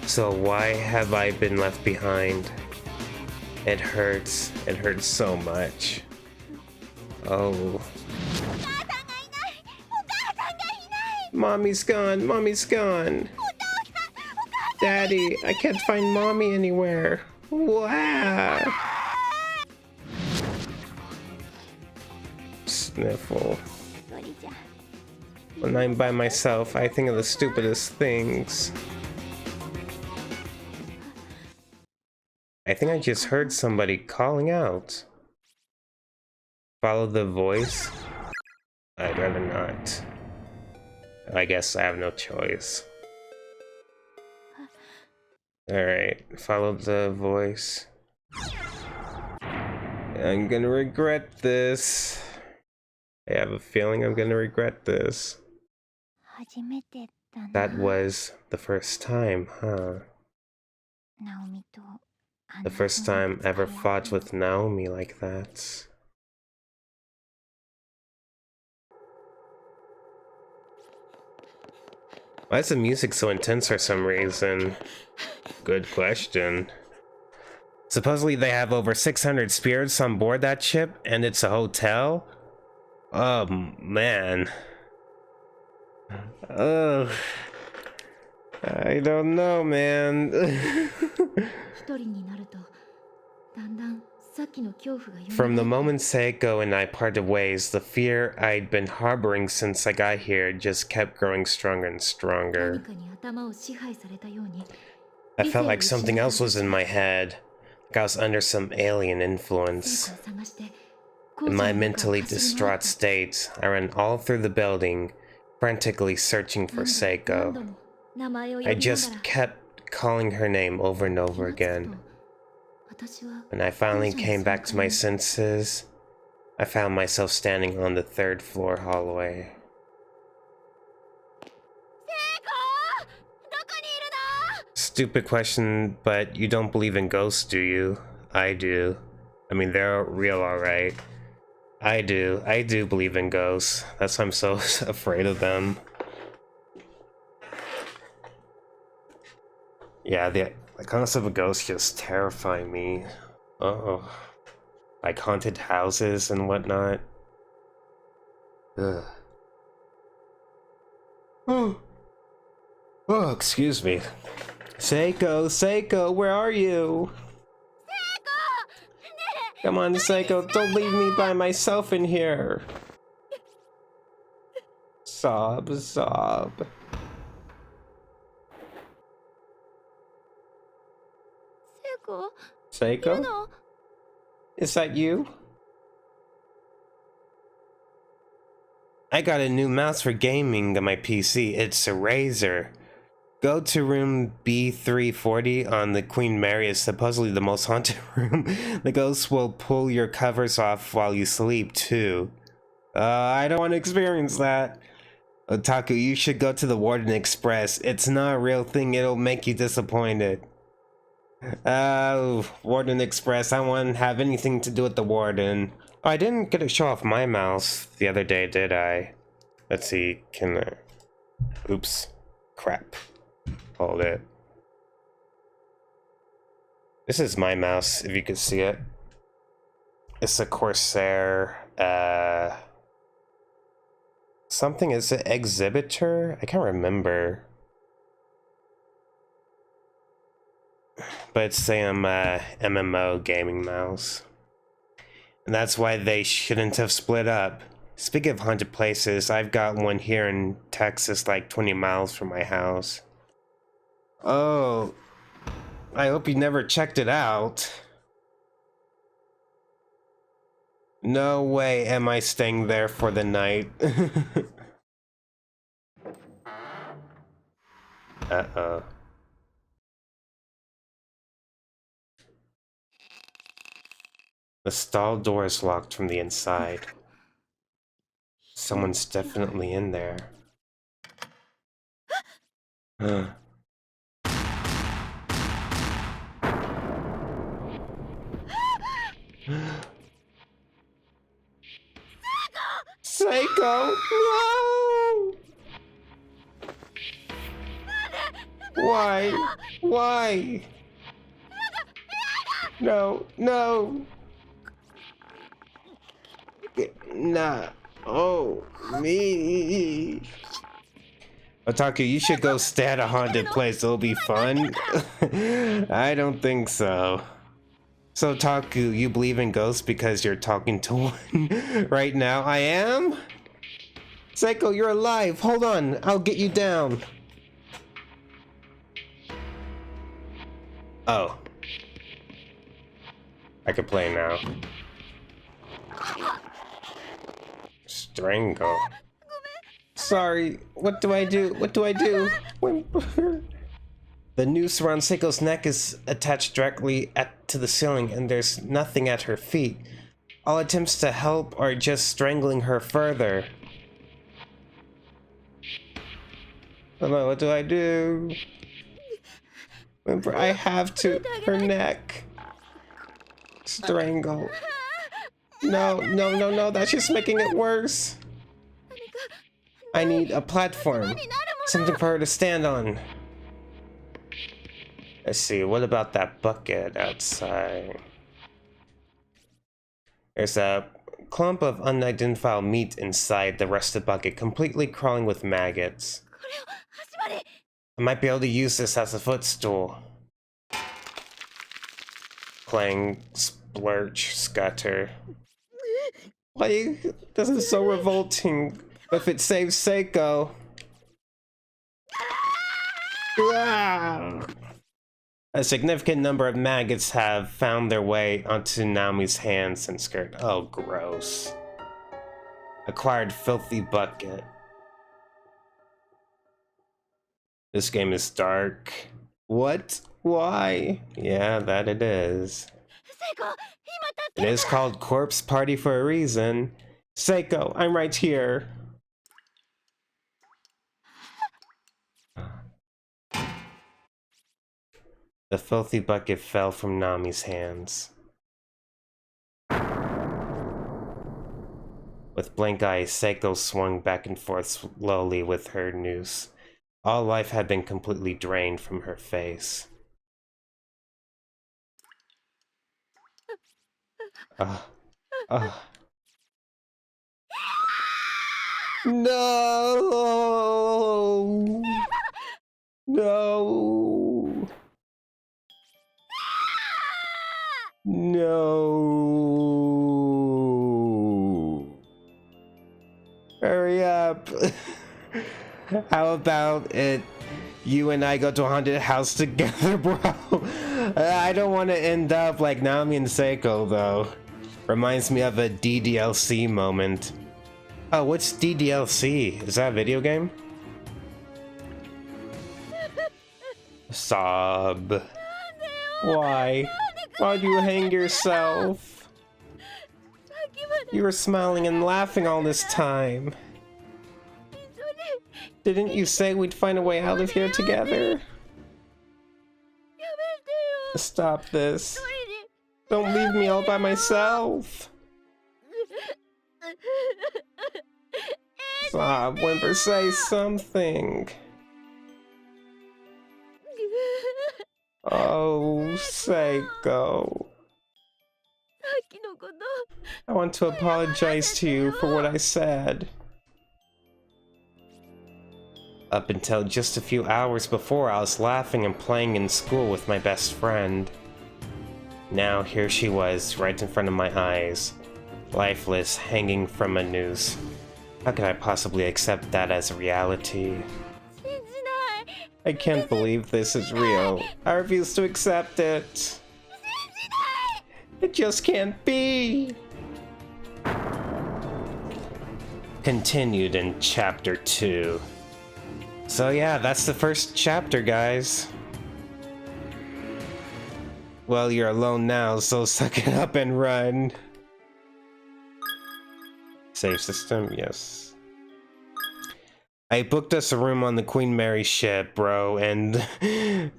So why have I been left behind? It hurts so much. Oh. Mommy's gone, Mommy's gone. Daddy, I can't find Mommy anywhere. Wow. Sniffle. When I'm by myself, I think of the stupidest things. I think I just heard somebody calling out. Follow the voice? I'd rather not. I guess I have no choice. Alright, follow the voice. I'm gonna regret this. I have a feeling I'm gonna regret this. That was the first time, huh? The first time I ever fought with Naomi like that. Why is the music so intense for some reason? Good question. Supposedly they have over 600 spirits on board that ship, and it's a hotel? Oh, man. Ugh. I don't know, man. From the moment Seiko and I parted ways, the fear I'd been harboring since I got here just kept growing stronger and stronger. I felt like something else was in my head, like I was under some alien influence. In my mentally distraught state, I ran all through the building, frantically searching for Seiko. I just kept calling her name over and over again. When I finally came back to my senses, I found myself standing on the 3rd floor hallway. Stupid question, but you don't believe in ghosts, do you? I do. I mean, they're real, alright. I do believe in ghosts. That's why I'm so afraid of them. Yeah, the concept of ghosts just terrify me. Oh, like haunted houses and whatnot. Ugh. Oh, excuse me. Seiko, where are you? Come on, Seiko, don't leave me by myself in here. Sob. Seiko? Is that you? I got a new mouse for gaming on my PC. It's a Razer. Go to room B340 on the Queen Mary. Is supposedly the most haunted room. The ghosts will pull your covers off while you sleep, too. I don't want to experience that. Otaku, you should go to the Warden Express. It's not a real thing. It'll make you disappointed. Warden Express. I won't have anything to do with the Warden. Oh, I didn't get to show off my mouse the other day, did I? Let's see, can I... Oops. Crap. Hold it. This is my mouse, if you could see it. It's a Corsair, something, is it Exhibitor? I can't remember. But it's the MMO gaming mouse. And that's why they shouldn't have split up. Speaking of haunted places, I've got one here in Texas, like 20 miles from my house. Oh, I hope you never checked it out. No way am I staying there for the night. Uh-oh. The stall door is locked from the inside. Someone's definitely in there. Seiko! No! Why? Why? No, no! Nah. Oh, me. Otaku, you should go stay at a haunted place. It'll be fun. I don't think so. So, Otaku, you believe in ghosts because you're talking to one right now? I am? Seiko, you're alive. Hold on. I'll get you down. Oh. I can play now. Strangle. Sorry, what do I do? What do I do? The noose around Seiko's neck is attached directly to the ceiling, and there's nothing at her feet. All attempts to help are just strangling her further. What do I do? Remember, I have to. Her neck. Strangle. No, no, no, no, that's just making it worse. I need a platform. Something for her to stand on. Let's see, what about that bucket outside? There's a clump of unidentified meat inside the rusted bucket, completely crawling with maggots. I might be able to use this as a footstool. Playing Splurge Scutter. Why? This is so revolting. If it saves Seiko. Ah! A significant number of maggots have found their way onto Naomi's hands and skirt. Oh, gross. Acquired filthy bucket. This game is dark. What? Why? Yeah, that it is. It is called Corpse Party for a reason. Seiko, I'm right here. The filthy bucket fell from Nami's hands. With blank eyes, Seiko swung back and forth slowly with her noose. All life had been completely drained from her face. No! No! No! Hurry up! How about it? You and I go to a haunted house together, bro. I don't want to end up like Naomi and Seiko, though. Reminds me of a DDLC moment. Oh, what's DDLC? Is that a video game? Sob. Why? Why'd you hang yourself? You were smiling and laughing all this time. Didn't you say we'd find a way out of here together? Stop this. Don't leave me all by myself. Stop, Whimper, say something. Oh, Seiko. さっきのこと I want to apologize to you for what I said. Up until just a few hours before, I was laughing and playing in school with my best friend. Now here she was, right in front of my eyes, lifeless, hanging from a noose. How could I possibly accept that as a reality? 信じない I can't believe this is real. I refuse to accept it. 信じない It just can't be. Continued in chapter 2. So yeah, that's the first chapter, guys. Well, you're alone now, so suck it up and run. Save system, yes. I booked us a room on the Queen Mary ship, bro, and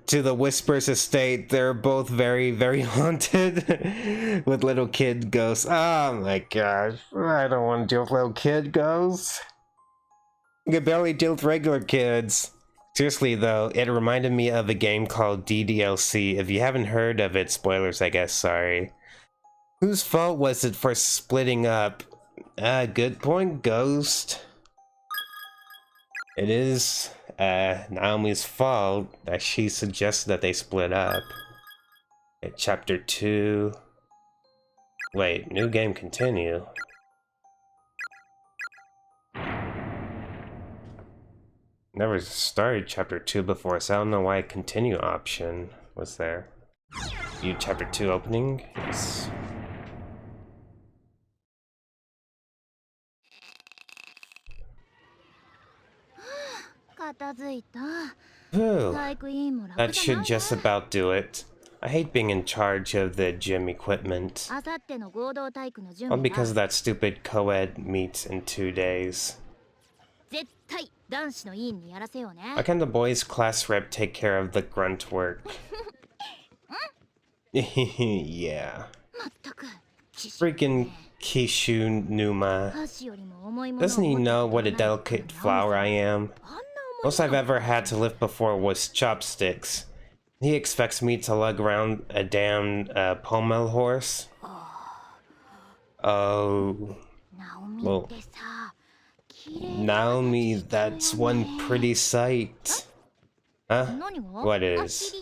to the Whispers estate, they're both very, very haunted with little kid ghosts. Oh my gosh, I don't want to deal with little kid ghosts. I can barely deal with regular kids. Seriously though, it reminded me of a game called DDLC. If you haven't heard of it, spoilers I guess, sorry. Whose fault was it for splitting up? Good point, Ghost. It is Naomi's fault that she suggested that they split up. Okay, chapter 2. Wait, new game continue. Never started chapter 2 before, so I don't know why continue option was there. View chapter 2 opening? Yes. Whew. That should just about do it. I hate being in charge of the gym equipment. All because of that stupid co-ed meet in 2 days. Why can't the boys' class rep take care of the grunt work? Yeah. Freaking Kishu Numa. Doesn't he know what a delicate flower I am? Most I've ever had to lift before was chopsticks. He expects me to lug around a damn pommel horse? Oh. Well, Naomi, that's one pretty sight. Huh? What is?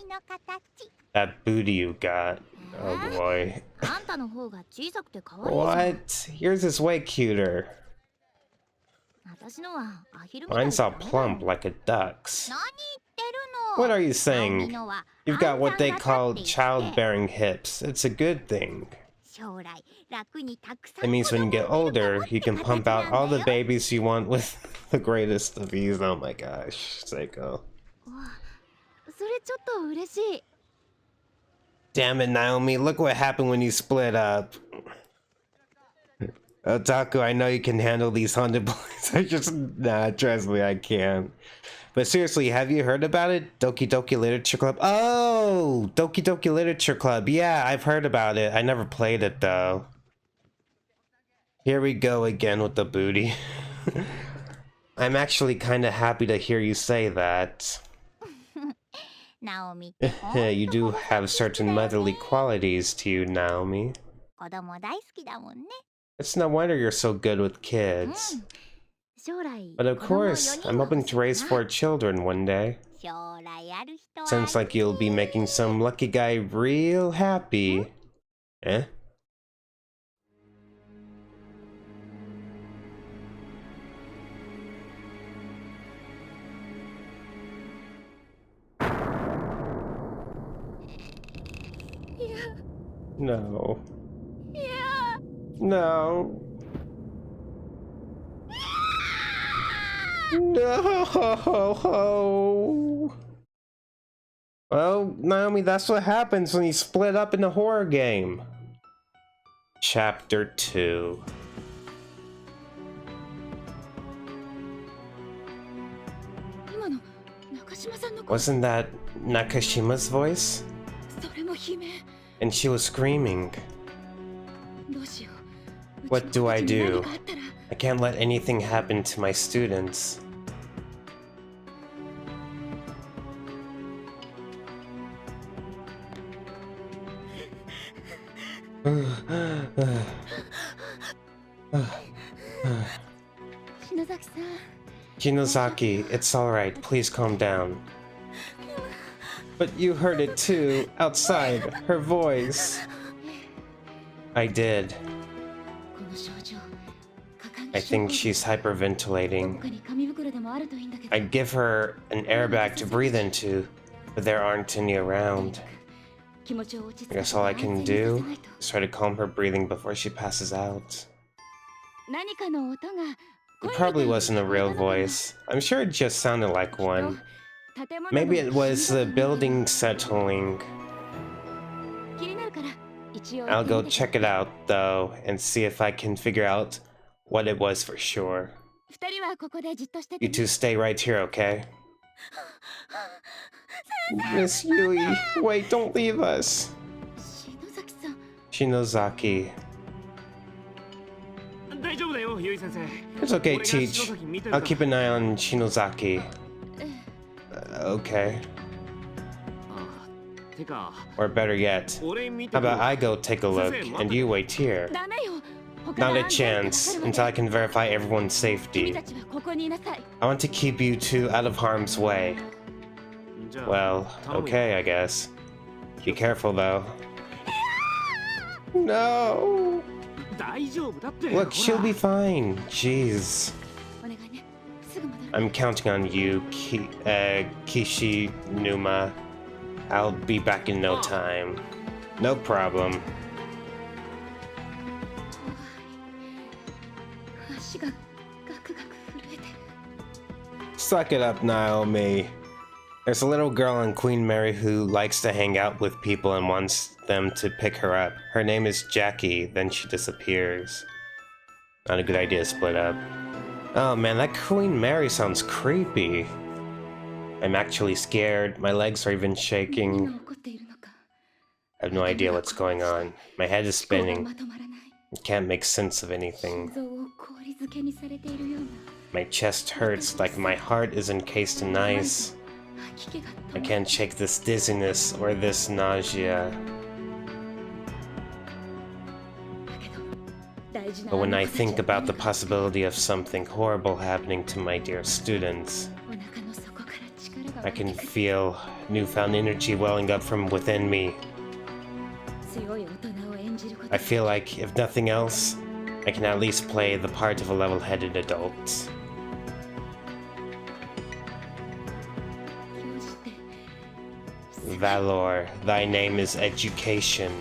That booty you got. Oh boy. What? Yours is way cuter. Mine's all plump like a duck's. What are you saying? You've got what they call childbearing hips. It's a good thing. It means when you get older, you can pump out all the babies you want with the greatest of ease. Oh my gosh, Seiko. Damn it, Naomi, look what happened when you split up. Otaku, I know you can handle these haunted boys. Nah, trust me, I can't. But seriously, have you heard about it? Doki Doki Literature Club? Oh! Doki Doki Literature Club. Yeah, I've heard about it. I never played it, though. Here we go again with the booty. I'm actually kind of happy to hear you say that. You do have certain motherly qualities to you, Naomi. It's no wonder you're so good with kids. But of course, I'm hoping to raise 4 children one day. Sounds like you'll be making some lucky guy real happy. Eh? No. No. No. Well, Naomi, that's what happens when you split up in a horror game. Chapter 2. Wasn't that Nakashima's voice? And she was screaming. What do I do? I can't let anything happen to my students. Shinozaki, it's alright, please calm down. But you heard it too, outside, her voice. I did. I think she's hyperventilating. I'd give her an airbag to breathe into, but there aren't any around. I guess all I can do is try to calm her breathing before she passes out. It probably wasn't a real voice. I'm sure it just sounded like one. Maybe it was the building settling. I'll go check it out, though, and see if I can figure out what it was for sure. You two stay right here, okay? Miss Yui, wait, don't leave us. Shinozaki. It's okay, Teach. I'll keep an eye on Shinozaki. Okay. Or better yet, how about I go take a look and you wait here? Not a chance, until I can verify everyone's safety. I want to keep you two out of harm's way. Well, okay, I guess. Be careful, though. No! Look, she'll be fine. Jeez. I'm counting on you, Kishinuma. I'll be back in no time. No problem. Suck it up, Naomi. There's a little girl in Queen Mary who likes to hang out with people and wants them to pick her up. Her name is Jackie, then she disappears. Not a good idea to split up. Oh man, that Queen Mary sounds creepy. I'm actually scared. My legs are even shaking. I have no idea what's going on. My head is spinning. I can't make sense of anything. My chest hurts like my heart is encased in ice. I can't shake this dizziness or this nausea. But when I think about the possibility of something horrible happening to my dear students, I can feel newfound energy welling up from within me. I feel like, if nothing else, I can at least play the part of a level-headed adult. Valor, thy name is education.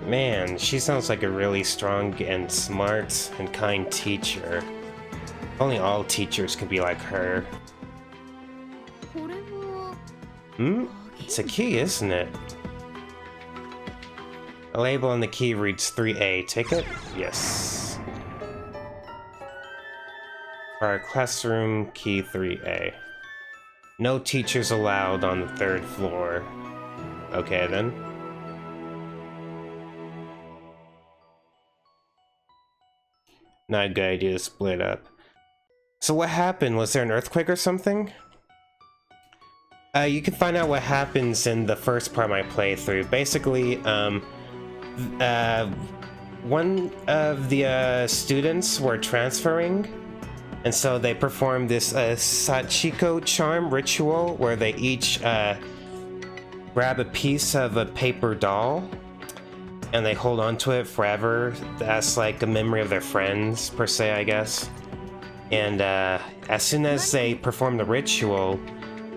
Man, she sounds like a really strong and smart and kind teacher. If only all teachers could be like her. It's a key, isn't it? A label on the key reads 3A. Take it? Yes. For our classroom, key 3A. No teachers allowed on the 3rd floor. Okay, then. Not a good idea to split up. So what happened? Was there an earthquake or something? You can find out what happens in the first part of my playthrough. Basically, one of the students were transferring, and so they performed this Sachiko charm ritual where they each grab a piece of a paper doll and they hold on to it forever. That's like a memory of their friends, per se, I guess. And as soon as they perform the ritual,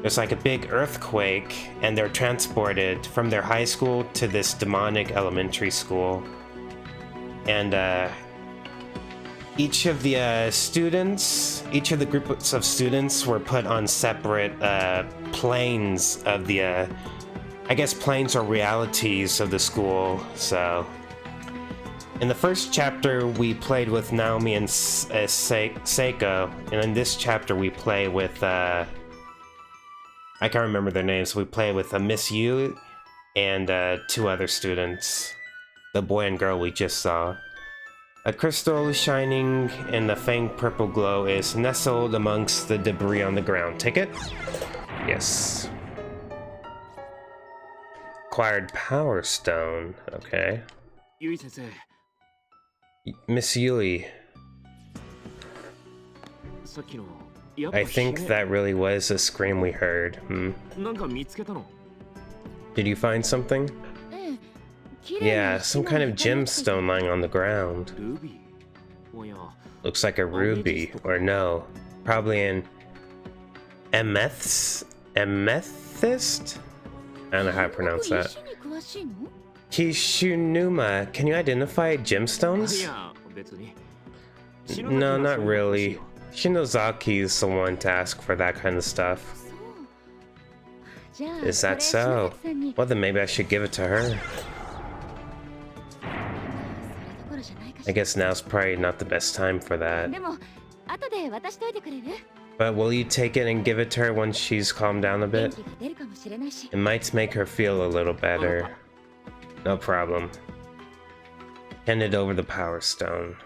there's like a big earthquake, and they're transported from their high school to this demonic elementary school. And each of the students, each of the groups of students were put on separate planes of the, I guess planes or realities of the school. So in the first chapter, we played with Naomi and Seiko, and in this chapter, we play with, I can't remember their names. We play with Miss Yu and 2 other students. the boy and girl we just saw. A crystal shining in the faint purple glow is nestled amongst the debris on the ground. Take it? Yes. Acquired Power Stone. Okay. Yui-sensei. Miss Yui. I think that really was a scream we heard. Did you find something? Yeah, some kind of gemstone lying on the ground. Looks like a ruby, or no, probably an amethyst? I don't know how to pronounce that. Kishunuma, can you identify gemstones? No, not really. Shinozaki's the one to ask for that kind of stuff. Is that so? Well, then maybe I should give it to her. I guess now's probably not the best time for that. But will you take it and give it to her once she's calmed down a bit? It might make her feel a little better. No problem. Hand it over the Power Stone.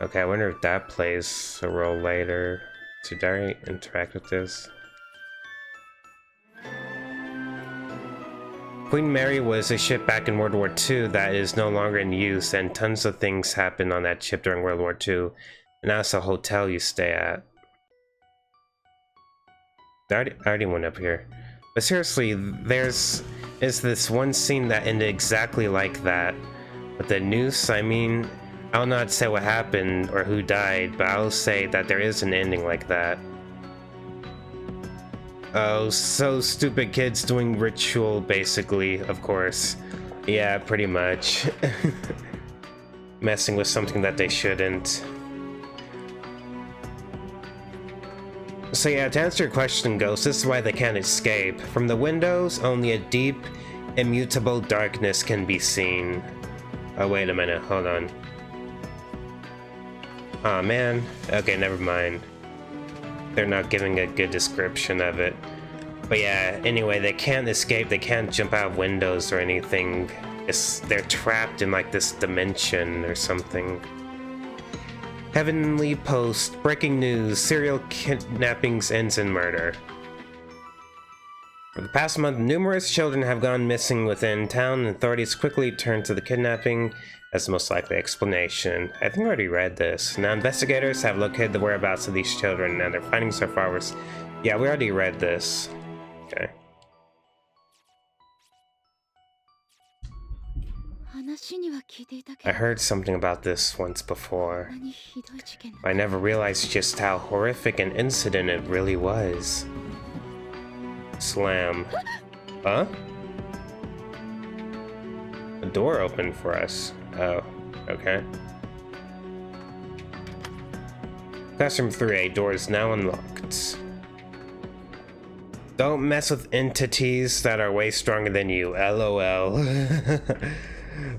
Okay, I wonder if that plays a role later. Should I interact with this? Queen Mary was a ship back in World War II that is no longer in use, and tons of things happened on that ship during World War II. And now it's a hotel you stay at. I already went up here. But seriously, is this one scene that ended exactly like that. But the noose, I mean, I'll not say what happened or who died, but I'll say that there is an ending like that. Oh, so stupid kids doing ritual, basically, of course. Yeah, pretty much. Messing with something that they shouldn't. So yeah, to answer your question, Ghost, this is why they can't escape. From the windows, only a deep, immutable darkness can be seen. Oh, wait a minute, hold on. Aw, man. Okay, never mind. They're not giving a good description of it. But yeah, anyway, they can't escape, they can't jump out of windows or anything. They're trapped in like this dimension or something. Heavenly Post, breaking news, serial kidnappings ends in murder. For the past month, numerous children have gone missing within town, and authorities quickly turned to the kidnapping as the most likely explanation. I think I already read this. Now investigators have located the whereabouts of these children, and their findings so far was... Yeah, we already read this. Okay. I heard something about this once before. I never realized just how horrific an incident it really was. Slam. Huh? A door opened for us. Oh, okay. Classroom 3A, door is now unlocked. Don't mess with entities that are way stronger than you, LOL.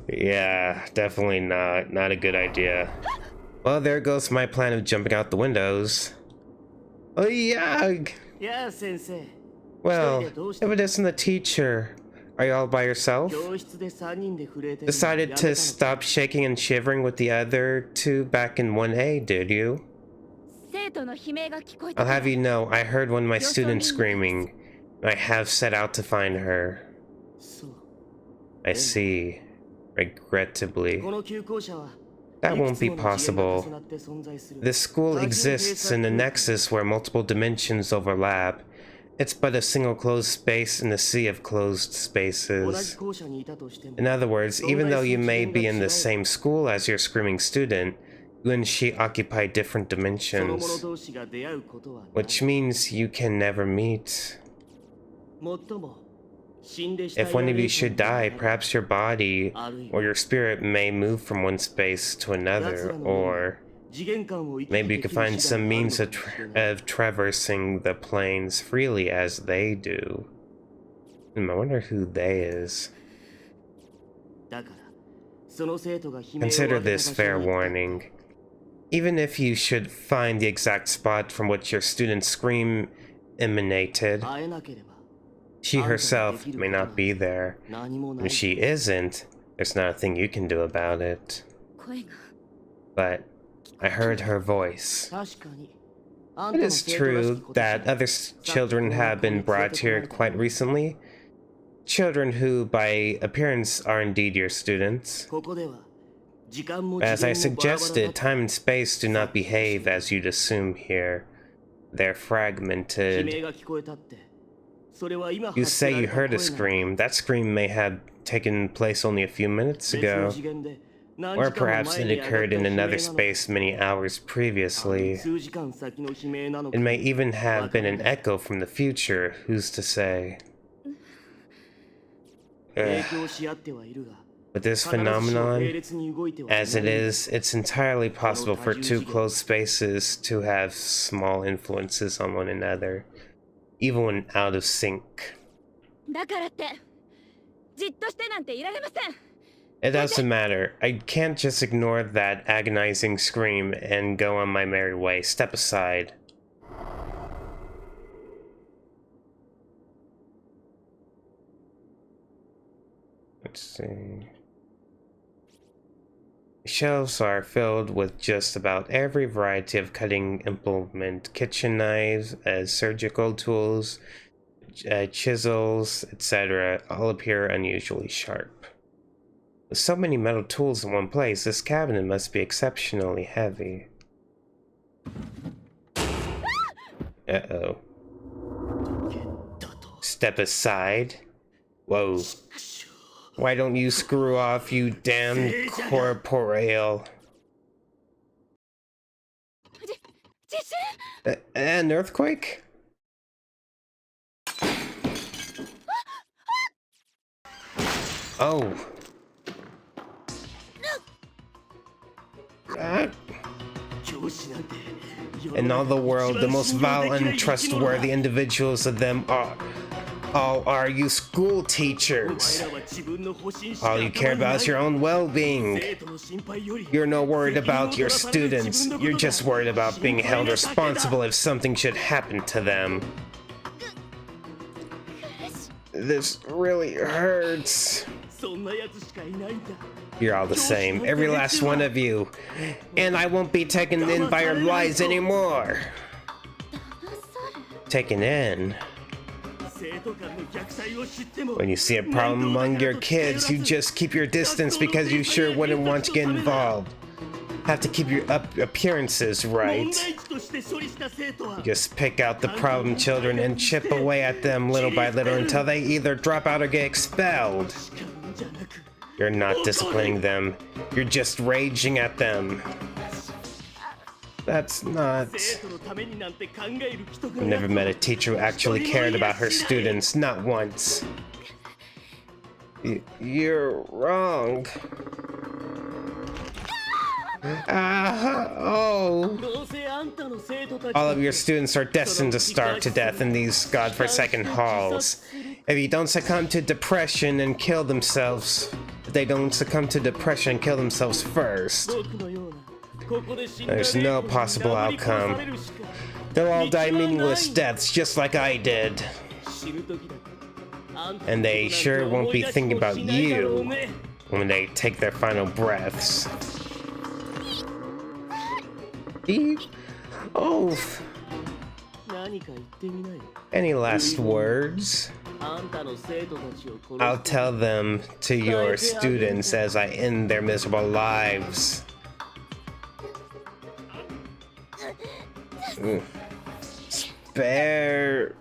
Yeah, definitely not a good idea. Well, there goes my plan of jumping out the windows. Oh, yeah. Yeah, sensei. Well, if it isn't the teacher, are you all by yourself? Decided to stop shaking and shivering with the other two back in 1A, did you? I'll have you know, I heard one of my students screaming. I have set out to find her. I see. Regrettably. That won't be possible. This school exists in a nexus where multiple dimensions overlap. It's but a single closed space in a sea of closed spaces. In other words, even though you may be in the same school as your screaming student, you and she occupy different dimensions, which means you can never meet. If one of you should die, perhaps your body or your spirit may move from one space to another, or maybe you could find some means of traversing the planes freely as they do. I wonder who they is. Consider this fair warning. Even if you should find the exact spot from which your student's scream emanated, She herself may not be there. 何もな If い she isn't, there's not a thing you can do about it. 声が But I heard her voice. 確かにあん It たの is 生徒らし true きことじゃ that other children have been brought here quite recently. Children who, by appearance, are indeed your students. ここでは時間も As I 次元もバラバラだ suggested, time and space do not behave as you'd assume here. They're 悲 fragmented. 鳴が聞こえたってそれは今 You 発せ say られ you た heard a 声なの scream. That scream may have taken place only a few minutes 別の ago. 次元で何 Or 時間も perhaps 前 it に上がった occurred in 悲鳴 another なのか space many hours previously. 数時間先の悲鳴なのか It may even have been an echo from the future. Who's to say? 影 Ugh. 響し合ってはいるが But this 必ずしも並 phenomenon, 列に動いてはいない as it is, it's entirely possible for two closed spaces to have small influences on one another, even when out of sync. だからってじっとしてなんていられません It doesn't matter. I can't just ignore that agonizing scream and go on my merry way. Step aside. Let's see. Shelves are filled with just about every variety of cutting implement, kitchen knives, surgical tools, chisels, etc. all appear unusually sharp. With so many metal tools in one place, this cabinet must be exceptionally heavy. Uh-oh. Step aside. Whoa. Why don't you screw off, you damn corporeal? 地震 An earthquake? Oh. Ah. 教師なんて世の In all the 中で world, the 一番 most 信用 vile できない and 生き物だ trustworthy individuals of them all are you school お前 teachers. らは自分の保身しか All you care 頭にない about is your own well-being. 生徒の心配より You're not worried 責任を about 取 your らされる自 students. 分のこと You're が just worried about being 心配 held なだけだ responsible if something should happen to them. This really hurts. そんなやつしかいないんだ You're all the same, every last one of you. And I won't be taken in by your lies anymore. Taken in? 生徒間の虐待を知っても When you see a problem among your kids, you just keep your distance because you sure wouldn't want to get involved. Have to keep your appearances 問 right. 題児として処理した生徒は Just pick out the problem children and chip away at them little by little until they either drop out or get expelled. 叱るんじゃなく You're not disciplining them. You're just raging at them. That's not... 生徒のためになんて考える人 I never met a teacher who actually cared about her students, not once. You're wrong. Oh. どうせあんたの生徒たち All of your students are destined to starve to death in these godforsaken halls. If you don't succumb to depression and kill themselves, if they don't succumb to depression and kill themselves first, 僕のようなここで死んだ there's no 霊子に possible 殴り殺さ outcome. れるしか They'll all die meaningless deaths just like I did. 死ぬ時だけあんたの And they こと sure なんて won't 思い be 出し thinking も about しないだろう you ね when they take their final breaths. Oh, 何か言ってみない any last words? あんたの生徒たちを殺 I'll す tell them to your students as I end their miserable lives. Spare.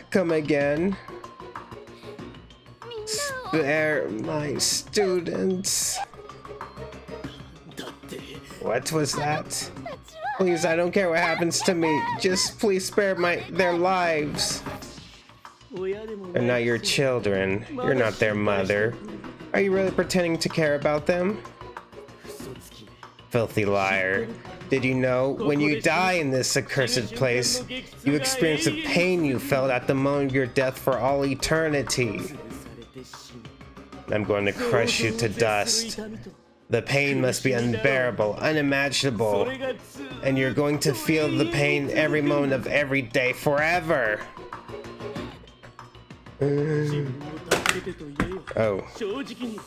Come again. Spare my students. だって What was that? Please, I don't care what happens to me. Just please spare their lives. 親でも They're not your children. You're not their mother. Are you really pretending to care about them? 嘘つき Filthy liar. Did you know, when you die in this accursed place, you experience the pain you felt at the moment of your death for all eternity? 潰されて死ぬ I'm going to crush you to 想像を絶する dust. 痛みと The pain must be unbearable, unimaginable, それがつ and you're going to feel the pain every moment of every day forever. 自分を助けてと言えよ Oh, 正直に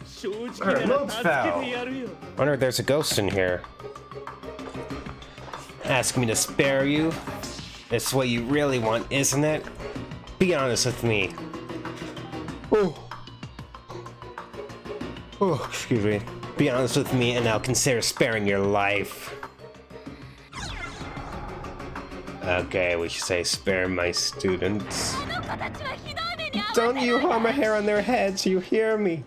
正直 Her な moves ら助けてやるよ wonder if there's a ghost in here. Ask me to spare you? It's what you really want, isn't it? Be honest with me. Oh. Oh, excuse me. Be honest with me and I'll consider sparing your life. Okay, we should say spare my students. あの子たちはひどい目に遭わ Don't you harm a hair on their heads, you hear me?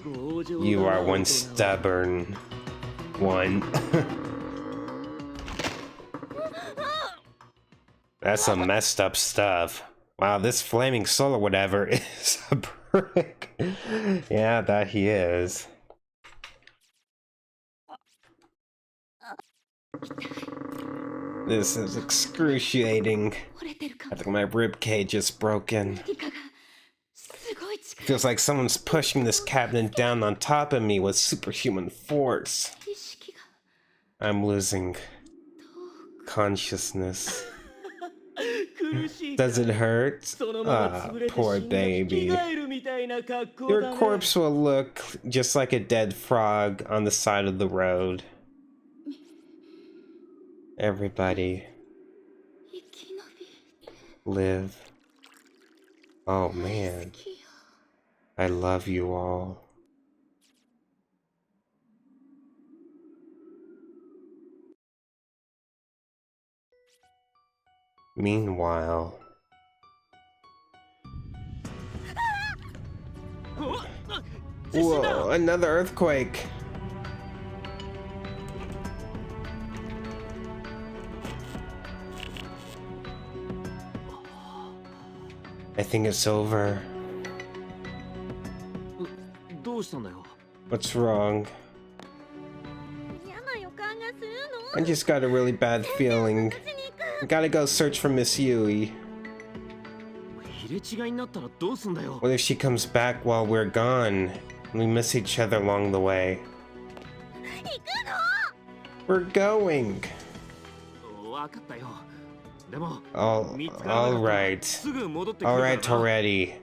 強情 You だな are one 大人は stubborn one. That's some messed up stuff. Wow, this flaming soul or whatever is a prick. Yeah, that he is. This is excruciating. 折れてるか I think my rib cage is broken. 何かがすごい力 Feels like someone's pushing this cabinet down on top of me with superhuman force. 意識が I'm losing どう consciousness. 苦しいか Does it hurt? そのまま Ah, 潰れて poor 死んだ生き baby. 返るみたいな格好 Your だね corpse will look just like a dead frog on the side of the road. Everybody 生き延び live. Oh man, きよ I love you all. Meanwhile, おあ地震だ whoa, another earthquake. I think it's over. どうしたんだよ What's wrong? 嫌な予感がする I の just got a really bad feeling. しに行く Gotta go search for Miss Yui. 入れ違いになったらどうすんだよ What if she comes back while we're gone? We miss each other along the way. 行くの We're going. わかったよでも All, 見つからなか all ったら right. すぐ戻ってくる All から right な already.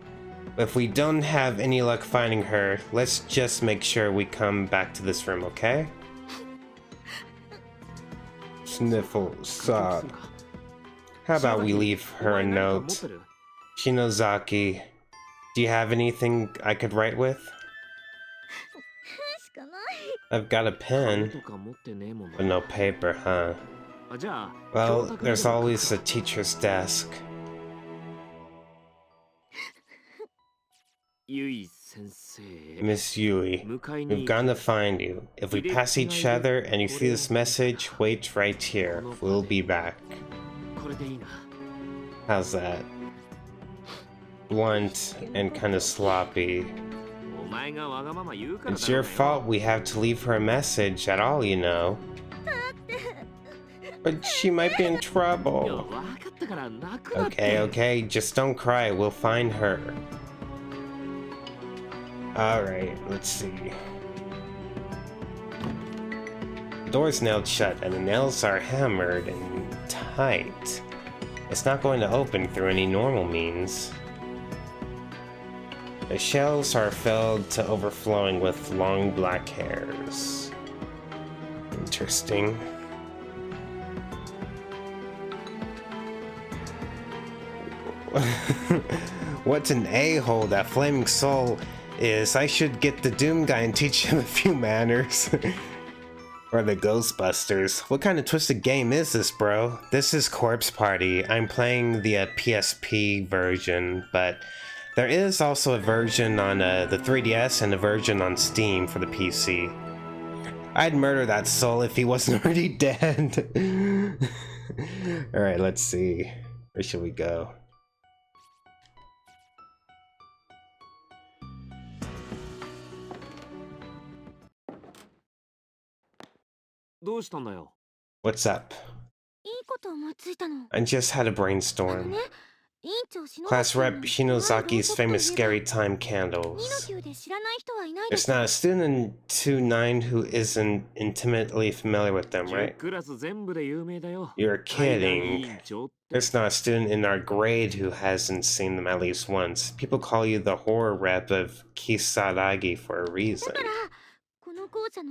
If we don't have any luck finding her, let's just make sure we come back to this room, okay? Sniffle, どうす sob. んか How about we 柴崎 leave お her 前 a 何か持っ note? てる Shinozaki, do you have anything I could write with? しかない I've got a 紙 pen, とか持ってねえもんな but no paper, huh? あじゃあ Well, 教卓に there's でも always 書 a くか teacher's desk. ゆい先生 Miss Yui, 迎えに we've gone to find you. If we pass each other and you see this message, wait right here. We'll be back. これでいいな How's that? Blunt and kind of sloppy. お前がわがまま言うから It's だろ your うがよ fault we have to leave her a message at all, you know. But she might be in いや trouble. わかったから泣くなって Okay, okay, just don't cry. We'll find her. Alright, let's see. The door's nailed shut and the nails are hammered and tight. It's not going to open through any normal means. The shelves are filled to overflowing with long black hairs. Interesting. What an a-hole that Flaming Soul is. I should get the Doom guy and teach him a few manners. Or the Ghostbusters. What kind of twisted game is this, bro? This is Corpse Party. I'm playing the PSP version, but there is also a version on the 3DS and a version on Steam for the PC. I'd murder that soul if he wasn't already dead. Alright, let's see. Where should we go? どうしたんだよ What's up? いいこと思いついたの I just had a あの brainstorm. ね Class rep Shinozaki's famous scary time candles. There's not a student in 2-9 who isn't intimately familiar with them, right? クラス全部で有名だよ。 You're 海外委 kidding. 員長って There's not a student in our grade who hasn't seen them at least once. People call you the horror rep of Kisaragi for a reason.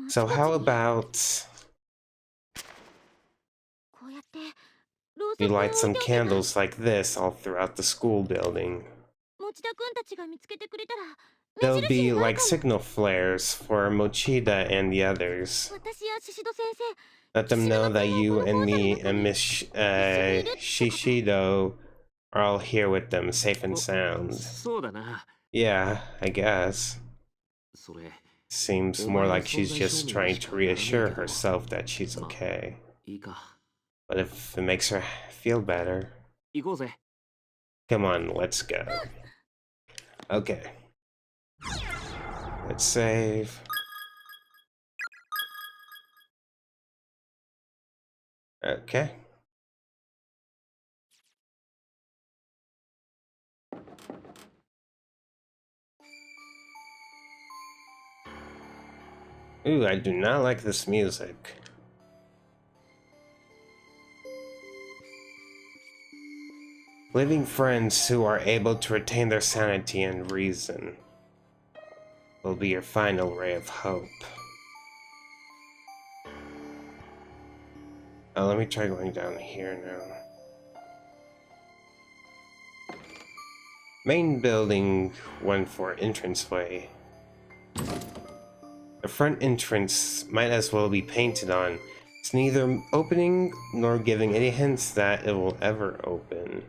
So how about you light some candles like this all throughout the school building? They'll be like signal flares for Mochida and the others. Let them know that you and me and Miss Shishido are all here with them, safe and sound. そうだな。 Yeah, I guess. それ Seems more like she's just trying to reassure herself that she's okay. いいか。 But if it makes her feel better, 行こうぜ。 come on, let's go. Okay. Let's save. Okay. Ooh, I do not like this music. Living friends who are able to retain their sanity and reason will be your final ray of hope. Oh, let me try going down here now. Main building, 1 for entranceway. The front entrance might as well be painted on. It's neither opening nor giving any hints that it will ever open.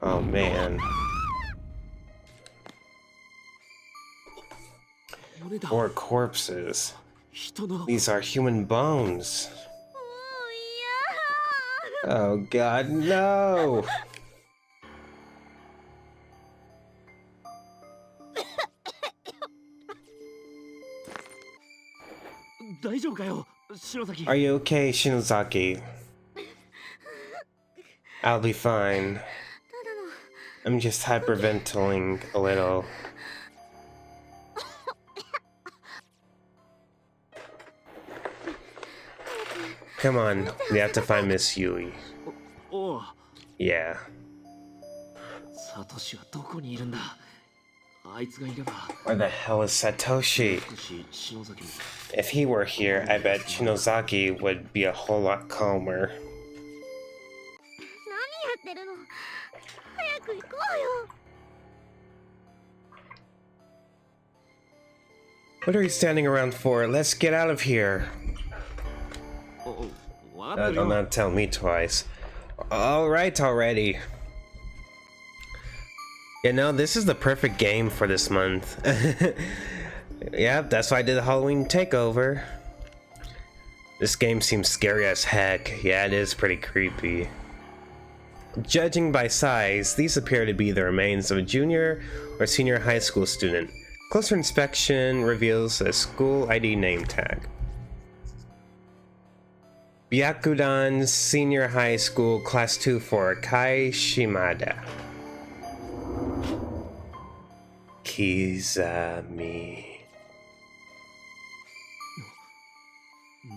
Oh man. 骨だ。 More corpses. 人の。 These are human bones. Oh god, no! 大丈夫かよ、篠崎。 Are you okay, Shinozaki? I'll be fine. I'm just hyperventilating a little. Come on, we have to find Miss Yui. おう。 Yeah. サトシはどこにいるんだ。あいつがいれば。 Where the hell is Satoshi? 少し篠崎も。 If he were here, I bet Shinozaki would be a whole lot calmer. What are you standing around for? Let's get out of here. おう、わかってる Don't よ。 not tell me twice. Alright already. You know, this is the perfect game for this month. Yeah, that's why I did the Halloween takeover. This game seems scary as heck. Yeah, it is pretty creepy. Judging by size, these appear to be the remains of a junior or senior high school student. Closer inspection reveals a school ID name tag. Byakudan Senior High School Class 2 for Kai Shimada. Kizami.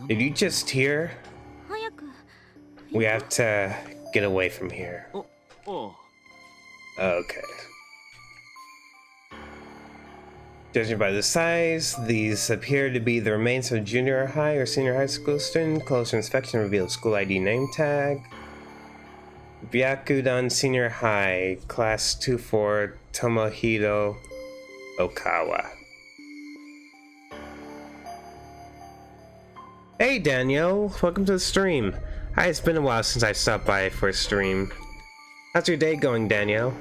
Did you just hear? We have to get away from here. おおう。 Okay. Judging by the size, these appear to be the remains of a junior high or senior high school student. Closer inspection reveals school ID name tag. Byakudan Senior High, Class 2-4, Tomohiro Okawa. Hey Daniel, welcome to the stream. Hi, it's been a while since I stopped by for a stream. How's your day going, Daniel?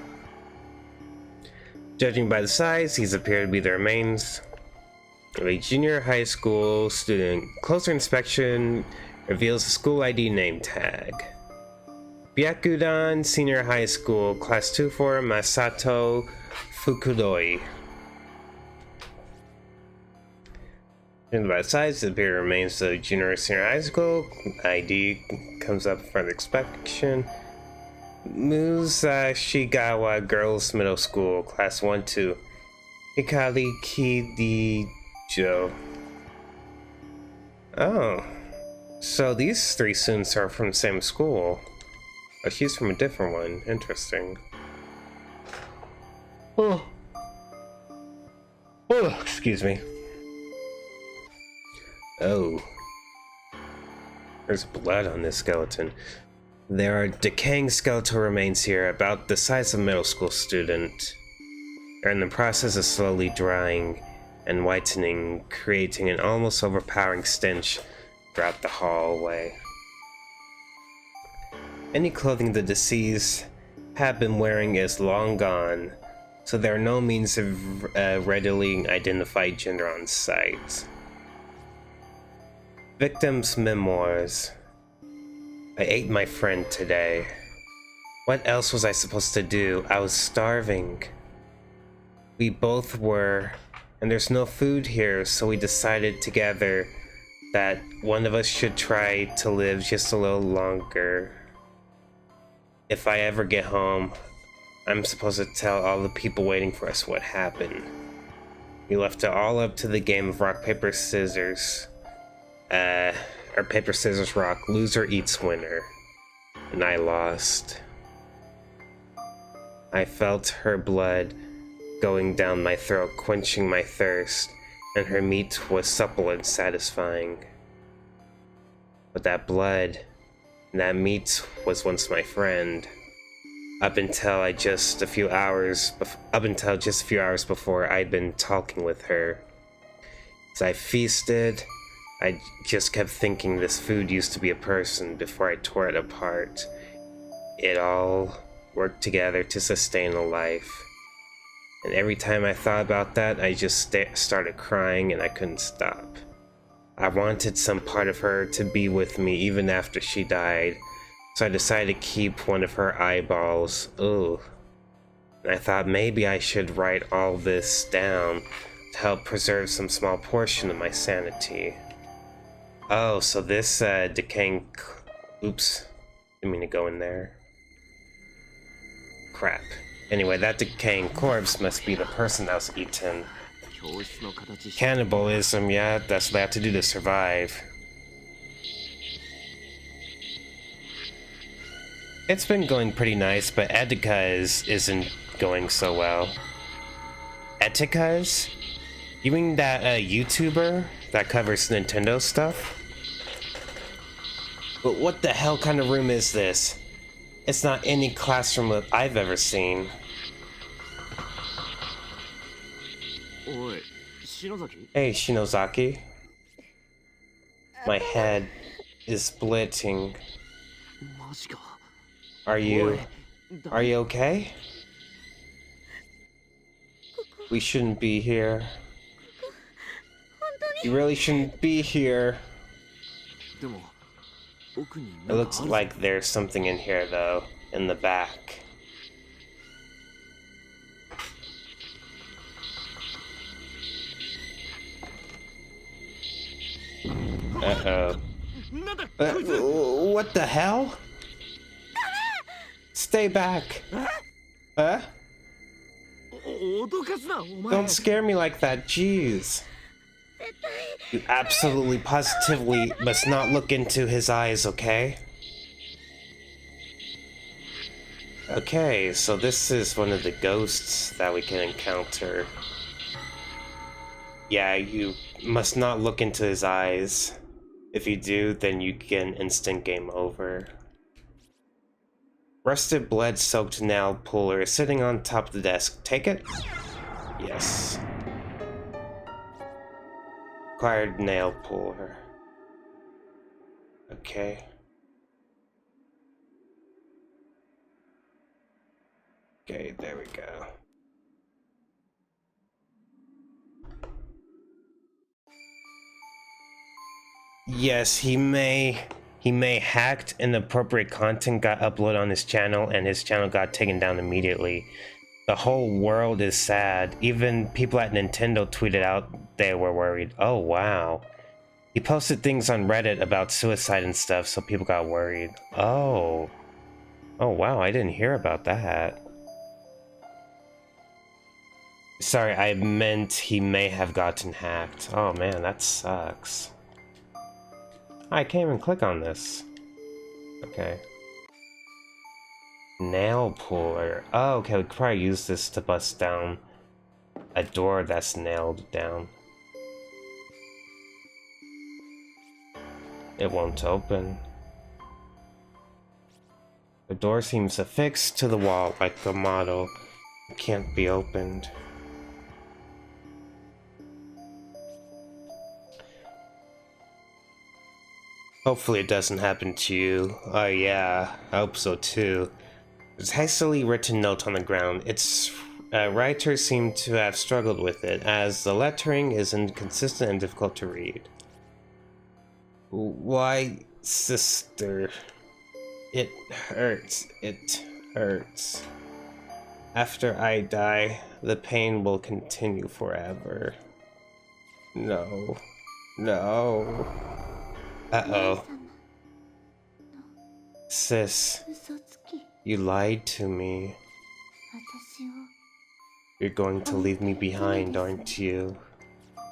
Judging by the size, these appear to be the remains of a junior high school student. Closer inspection reveals the school ID name tag. Byakudan Senior High School, Class 2-4, Masato Fukudoi. And by size, the period remains the junior senior high school. ID comes up for the inspection. Musashigawa Girls Middle School, Class 1-2. Hikari Kidijo. Oh. So these three students are from the same school. Oh, she's from a different one. Interesting. Oh. Oh, excuse me. Oh. There's blood on this skeleton. There are decaying skeletal remains here, about the size of a middle school student. They're in the process of slowly drying and whitening, creating an almost overpowering stench throughout the hallway. Any clothing the deceased have been wearing is long gone, so there are no means of readily identifying gender on site. Victim's memoirs. I ate my friend today. What else was I supposed to do? I was starving. We both were, and there's no food here, so we decided together that one of us should try to live just a little longer. If I ever get home, I'm supposed to tell all the people waiting for us what happened. We left it all up to the game of rock, paper, scissors. Or paper, scissors, rock. Loser eats winner. And I lost. I felt her blood going down my throat, quenching my thirst, and her meat was supple and satisfying. But that blood, that meat was once my friend. Up until just a few hours before I'd been talking with her. As I feasted, I just kept thinking this food used to be a person before I tore it apart. It all worked together to sustain a life. And every time I thought about that, I just started crying and I couldn't stop. I wanted some part of her to be with me even after she died, so I decided to keep one of her eyeballs. Ooh. And I thought maybe I should write all this down to help preserve some small portion of my sanity. Oh, so this decaying... Oops. Didn't mean to go in there. Crap. Anyway, that decaying corpse must be the person that was eaten. Cannibalism, yeah, that's what they have to do to survive. It's been going pretty nice, but Etikaz isn't going so well. Etikaz? You mean that YouTuber that covers Nintendo stuff? But what the hell kind of room is this? It's not any classroom that I've ever seen. Hey, Shinozaki. My head is splitting. Are you okay? We shouldn't be here. You really shouldn't be here. It looks like there's something in here, though, in the back. Uh-oh. What the hell? Stay back. Huh? Don't scare me like that, jeez. You absolutely, positively must not look into his eyes, okay? Okay, so this is one of the ghosts that we can encounter. Yeah, you must not look into his eyes. If you do, then you get an instant game over. Rusted blood-soaked nail puller is sitting on top of the desk. Take it? Yes. Acquired nail puller. Okay. Okay, there we go. Yes, he may hacked inappropriate content got uploaded on his channel and his channel got taken down immediately. The whole world is sad. Even people at Nintendo tweeted out they were worried. Oh, wow. He posted things on Reddit about suicide and stuff, so people got worried. Oh. Oh, wow, I didn't hear about that. Sorry, I meant he may have gotten hacked. Oh man, that sucks. I can't even click on this. Okay. Nail puller. Oh, okay, we could probably use this to bust down a door that's nailed down. It won't open. The door seems affixed to the wall like the model. It can't be opened. Hopefully it doesn't happen to you. Oh yeah, I hope so too. There's a hastily written note on the ground. Its writer seemed to have struggled with it, as the lettering is inconsistent and difficult to read. Why, sister? It hurts. It hurts. After I die, the pain will continue forever. No. No. Uh-oh. Sis, 嘘つき you lied to me. 私を You're going to leave me behind, aren't you?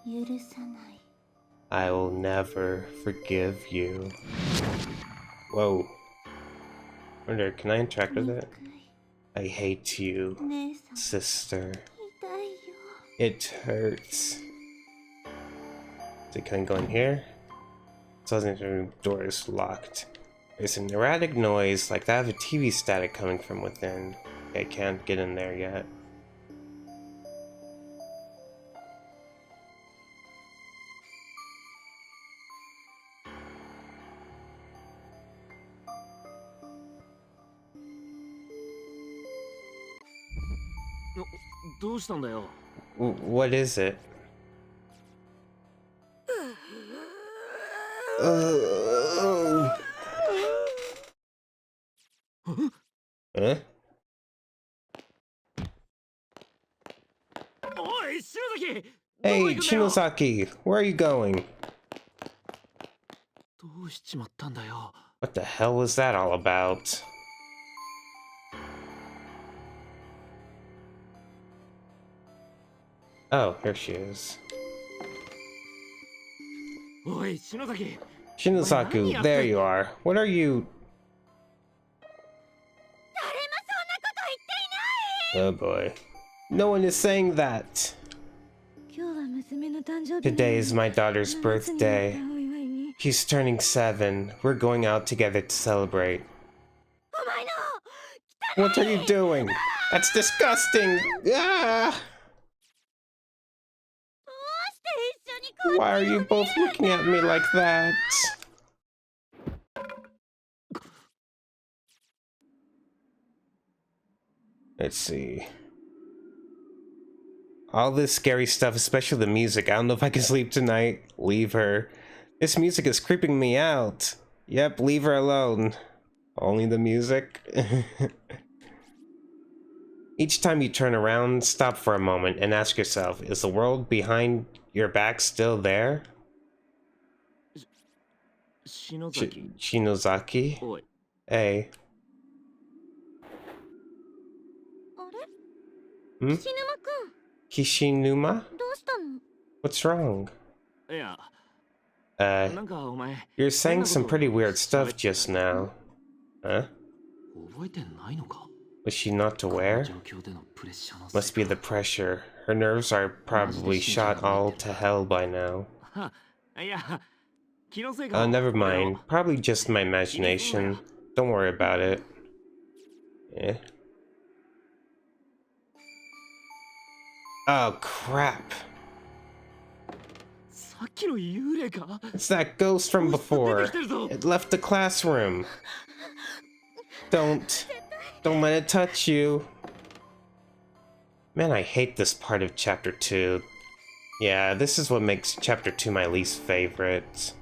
許さない I will never forgive you. Whoa. Wonder, can I interact with it? I hate you, 姉さん sister. 痛いよ It hurts. So can I go in here? It doesn't, the door is locked. There's an erratic noise, like that of a TV static coming from within. I can't get in there yet. What is it? Huh? Hey, Shinozaki, where are you going? What the hell was that all about? Oh, here she is. Shinozaku, there you are. What are you... Oh boy. No one is saying that. 今日は娘の誕生日 Today is my daughter's birthday. She's turning 7. We're going out together to celebrate. お前の What are you doing? That's disgusting! Ah! どうして一緒にこう Why are you both looking at me like that? Let's see. All this scary stuff, especially the music. I don't know if I can sleep tonight. Leave her. This music is creeping me out. Yep, leave her alone. Only the music. Each time you turn around, stop for a moment and ask yourself, is the world behind your back still there? Shinozaki? Hey. あれ Hmm? 菱沼くん Kishinuma? どうしたの What's wrong? You're saying some pretty weird stuff just now. Huh? Was she not aware? Must be the pressure. Her nerves are probably shot all to hell by now. Oh, never mind. Probably just my imagination. Don't worry about it. Yeah. Oh, crap. It's that ghost from before. It left the classroom. Don't let it touch you. Man, I hate this part of chapter 2. Yeah, this is what makes chapter 2 my least favorite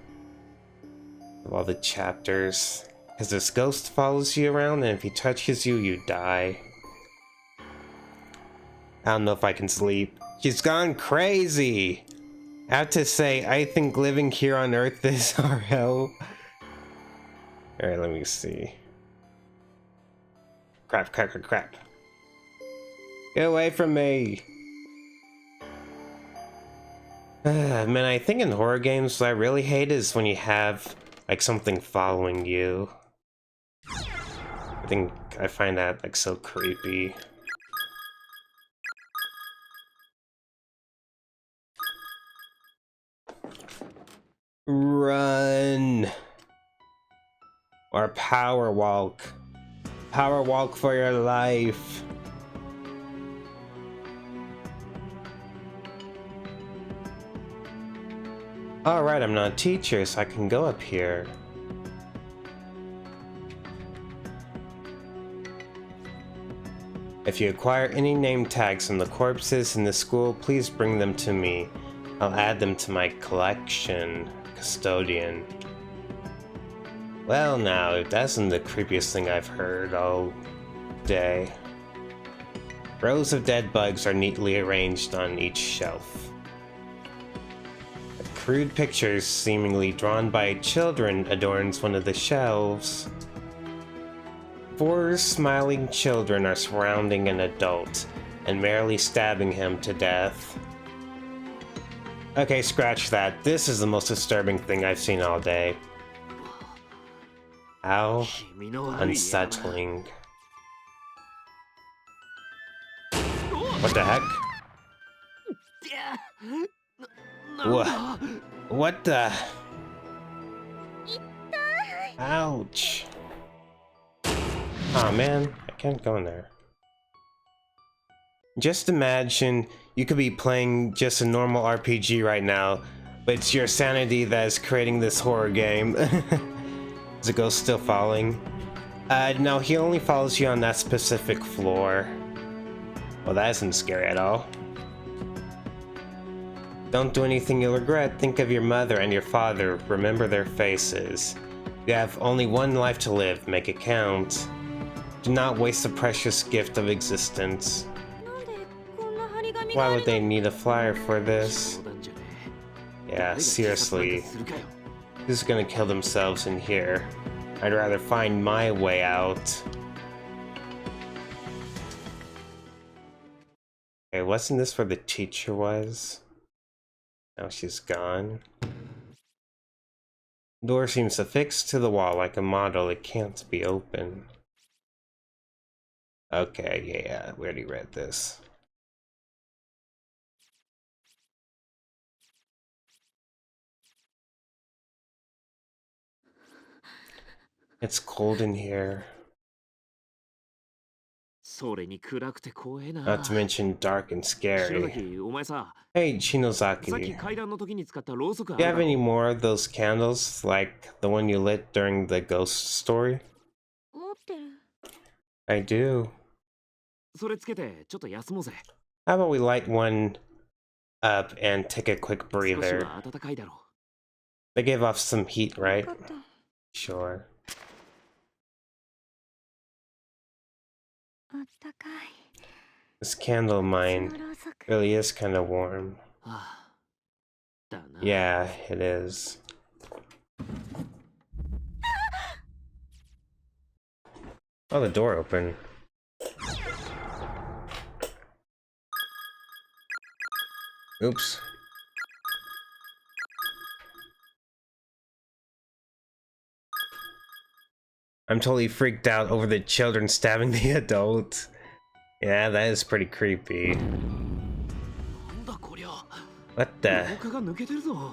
of all the chapters. Because this ghost follows you around, and if he touches you, you die. I don't know if I can sleep. She's gone crazy! I have to say, I think living here on Earth is our hell. Alright, let me see. Crap, crap, crap, crap. Get away from me! Man, I think in horror games, what I really hate is when you have, like, something following you. I find that, like, so creepy. Run! Or power walk. Power walk for your life. Alright, I'm not a teacher, so I can go up here. If you acquire any name tags from the corpses in the school, please bring them to me. I'll add them to my collection. Custodian. Well now, that isn't the creepiest thing I've heard all day. Rows of dead bugs are neatly arranged on each shelf. Crude pictures, seemingly drawn by children, adorns one of the shelves. 4 smiling children are surrounding an adult and merrily stabbing him to death. Okay, scratch that. This is the most disturbing thing I've seen all day. How unsettling. What the heck? What the? Ouch. Aw, man, I can't go in there. Just imagine you could be playing just a normal RPG right now, but it's your sanity that is creating this horror game. Is the ghost still following? No, he only follows you on that specific floor. Well, that isn't scary at all. Don't do anything you'll regret. Think of your mother and your father. Remember their faces. You have only one life to live. Make it count. Do not waste the precious gift of existence. Why would they need a flyer for this? Yeah, seriously. Who's gonna kill themselves in here? I'd rather find my way out. Okay, wasn't this where the teacher was? Now she's gone. Door seems affixed to the wall like a model. It can't be open. Okay, yeah, we already read this. It's cold in here. Not to mention dark and scary. Hey, Shinozaki. Do you have any more of those candles, like the one you lit during the ghost story? I do. How about we light one up and take a quick breather? They gave off some heat, right? Sure. This candle of mine really is kind of warm. Yeah, it is. Oh, the door opened. Oops. I'm totally freaked out over the children stabbing the adult. Yeah, that is pretty creepy. What the?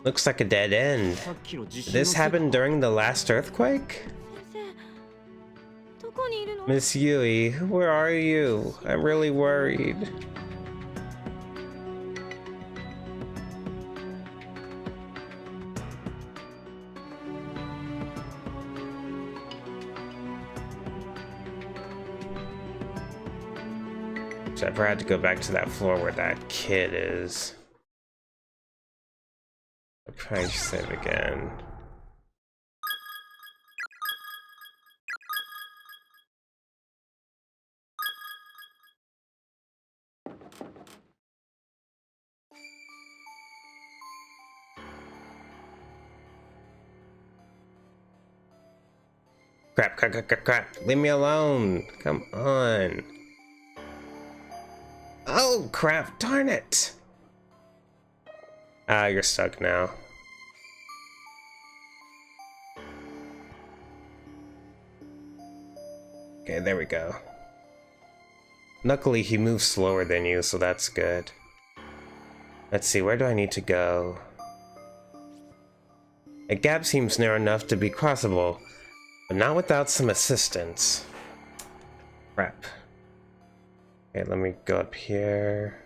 Looks like a dead end. Did this happened during the last earthquake? Miss Yui, where are you? I'm really worried. So I've had to go back to that floor where that kid is. I'll probably save again. Crap, crap, crap, crap, crap. Leave me alone. Come on. Oh, crap. Darn it. Ah, you're stuck now. Okay, there we go. Luckily, he moves slower than you, so that's good. Let's see, where do I need to go? A gap seems narrow enough to be crossable, but not without some assistance. Crap. Okay, let me go up here.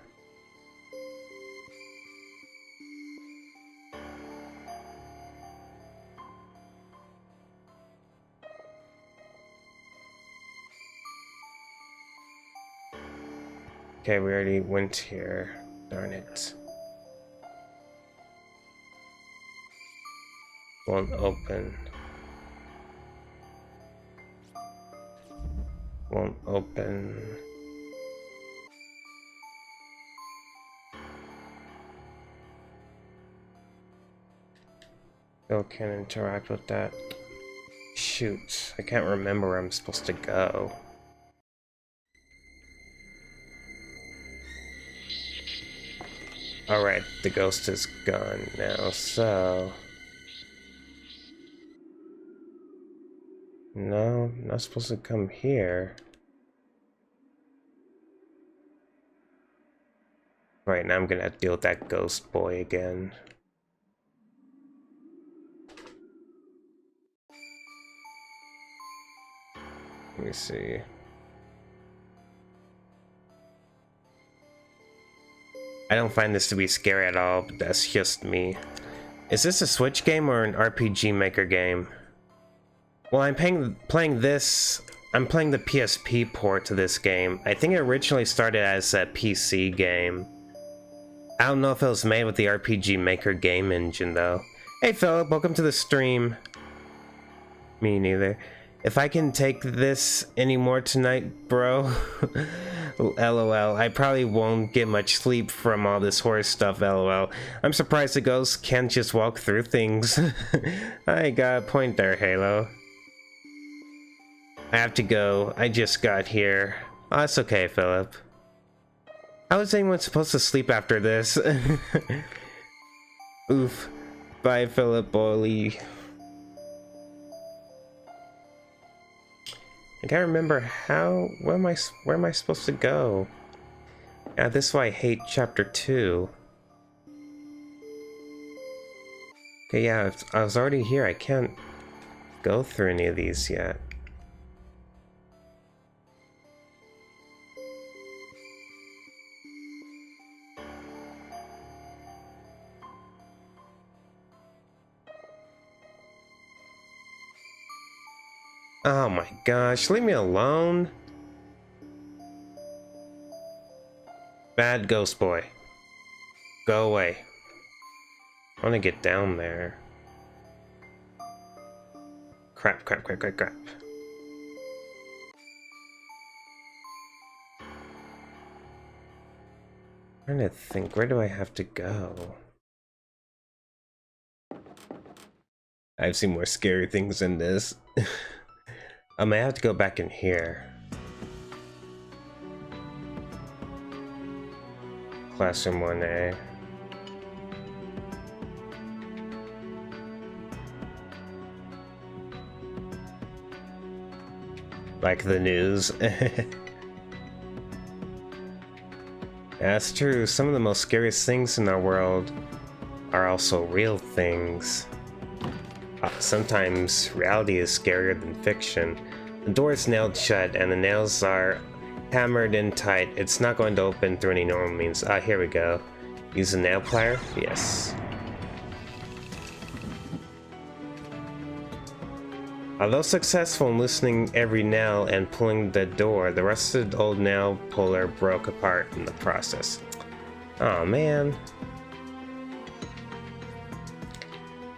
Okay, we already went here. Darn it. Won't open. Won't open. Still can't interact with that. Shoot, I can't remember where I'm supposed to go. Alright, the ghost is gone now, so... No, I'm not supposed to come here. Right, now I'm gonna have to deal with that ghost boy again. Let me see. I don't find this to be scary at all, but that's just me. Is this a Switch game or an RPG Maker game? Well, I'm playing the PSP port to this game. I think it originally started as a PC game. I don't know if it was made with the RPG Maker game engine, though. Hey, Philip, welcome to the stream. Me neither. If I can take this anymore tonight, bro. LOL. I probably won't get much sleep from all this horror stuff, LOL. I'm surprised the ghosts can't just walk through things. I got a point there, Halo. I have to go. I just got here. Oh, that's okay, Philip. How is anyone supposed to sleep after this? Oof. Bye, Philip Boley. I can't remember where am I supposed to go? Yeah, this is why I hate chapter 2. Okay, yeah, if I was already here. I can't go through any of these yet. Oh my gosh, leave me alone. Bad ghost boy. Go away. I want to get down there. Crap, crap, crap, crap, crap. I'm trying to think, where do I have to go? I've seen more scary things than this. I may have to go back in here. Classroom 1A. Like the news. That's true. Some of the most scariest things in our world are also real things. Sometimes reality is scarier than fiction. The door is nailed shut and the nails are hammered in tight. It's not going to open through any normal means. Ah, here we go. Use a nail plier? Yes. Although successful in loosening every nail and pulling the door, the rusted old nail puller broke apart in the process. Oh man.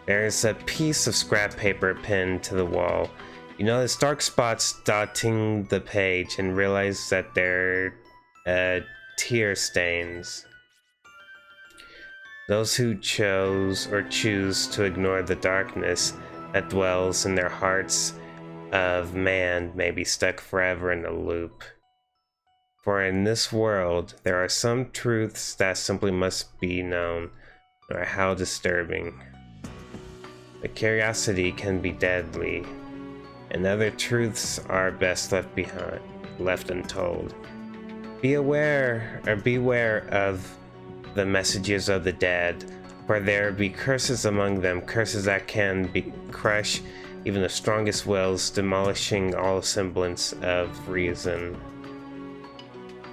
There's a piece of scrap paper pinned to the wall. You notice dark spots dotting the page and realize that they're tear stains. Those who choose to ignore the darkness that dwells in their hearts of man may be stuck forever in a loop. For in this world, there are some truths that simply must be known, no matter how disturbing. But curiosity can be deadly, and other truths are best left untold. Beware of the messages of the dead, for there be curses among them, curses that can crush even the strongest wills, demolishing all semblance of reason.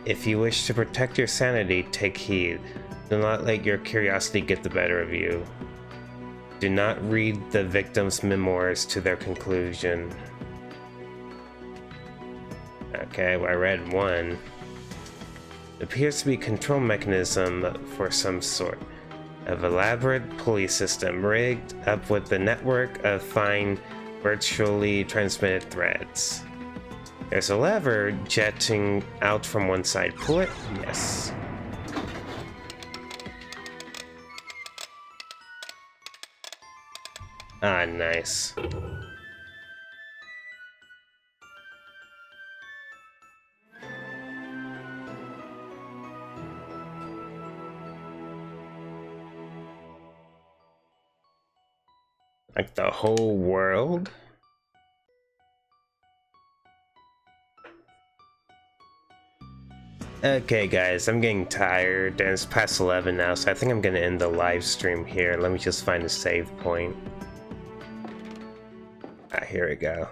If you wish to protect your sanity, take heed. Do not let your curiosity get the better of you. Do not read the victim's memoirs to their conclusion. Okay, well, I read one. It appears to be a control mechanism for some sort of elaborate pulley system rigged up with a network of fine, virtually transmitted threads. There's a lever jetting out from one side. Pull it? Yes. Ah, nice. Like the whole world? Okay guys, I'm getting tired and it's past 11 now, so I think I'm gonna end the live stream here. Let me just find a save point. Ah, here we go.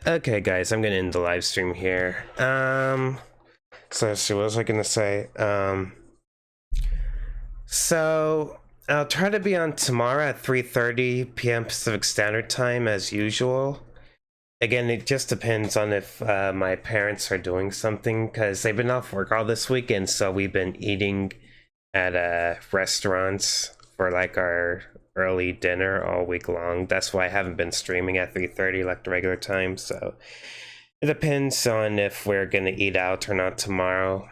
Okay guys, I'm gonna end the live stream here. So let's see, what was I gonna say? So I'll try to be on tomorrow at 3:30 p.m. Pacific Standard Time as usual. Again, it just depends on if my parents are doing something, because they've been off work all this weekend, so we've been eating at restaurants for like our early dinner all week long. That's why I haven't been streaming at 3:30 like the regular time, so it depends on if we're gonna eat out or not tomorrow.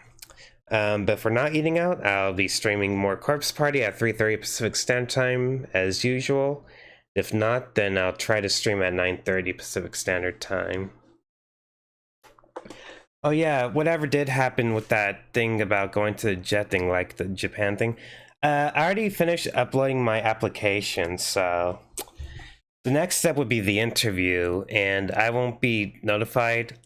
But if we're not eating out, I'll be streaming more Corpse Party at 3:30 Pacific Standard Time as usual. If not, then I'll try to stream at 9:30 Pacific Standard Time. Oh yeah, whatever did happen with that thing about going to the jet thing, like the Japan thing, I already finished uploading my application, so the next step would be the interview, and I won't be notified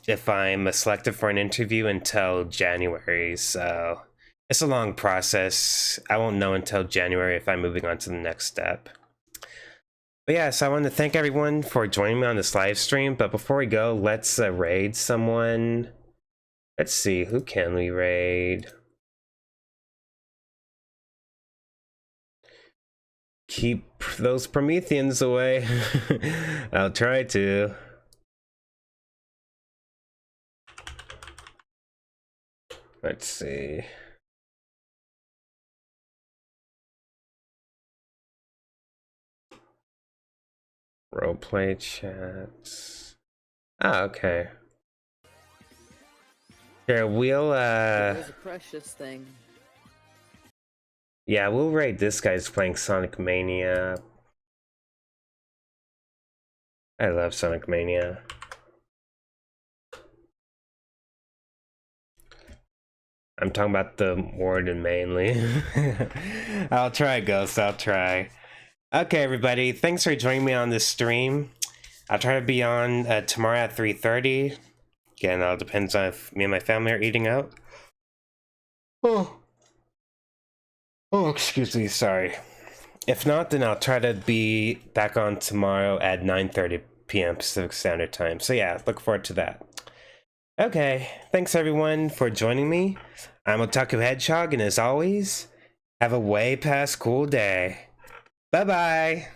if I'm selected for an interview until January, so it's a long process. I won't know until January if I'm moving on to the next step. But yeah, so I want to thank everyone for joining me on this live stream, but before we go, let's raid someone. Let's see, who can we raid? Keep those Prometheans away. I'll try to. Let's see. Roleplay chats. Ah, okay. Here, we'll It was a precious thing. yeah, we'll raid this guy's playing Sonic Mania. I love Sonic Mania. I'm talking about the Warden mainly. I'll try, Ghost, I'll try. Okay, everybody, thanks for joining me on this stream. I'll try to be on tomorrow at 3:30. Again, it all depends on if me and my family are eating out. Oh, excuse me, sorry. If not, then I'll try to be back on tomorrow at 9:30 p.m. Pacific Standard Time. So yeah, look forward to that. Okay, thanks everyone for joining me. I'm Otaku Hedgehog, and as always, have a way past cool day. Bye-bye!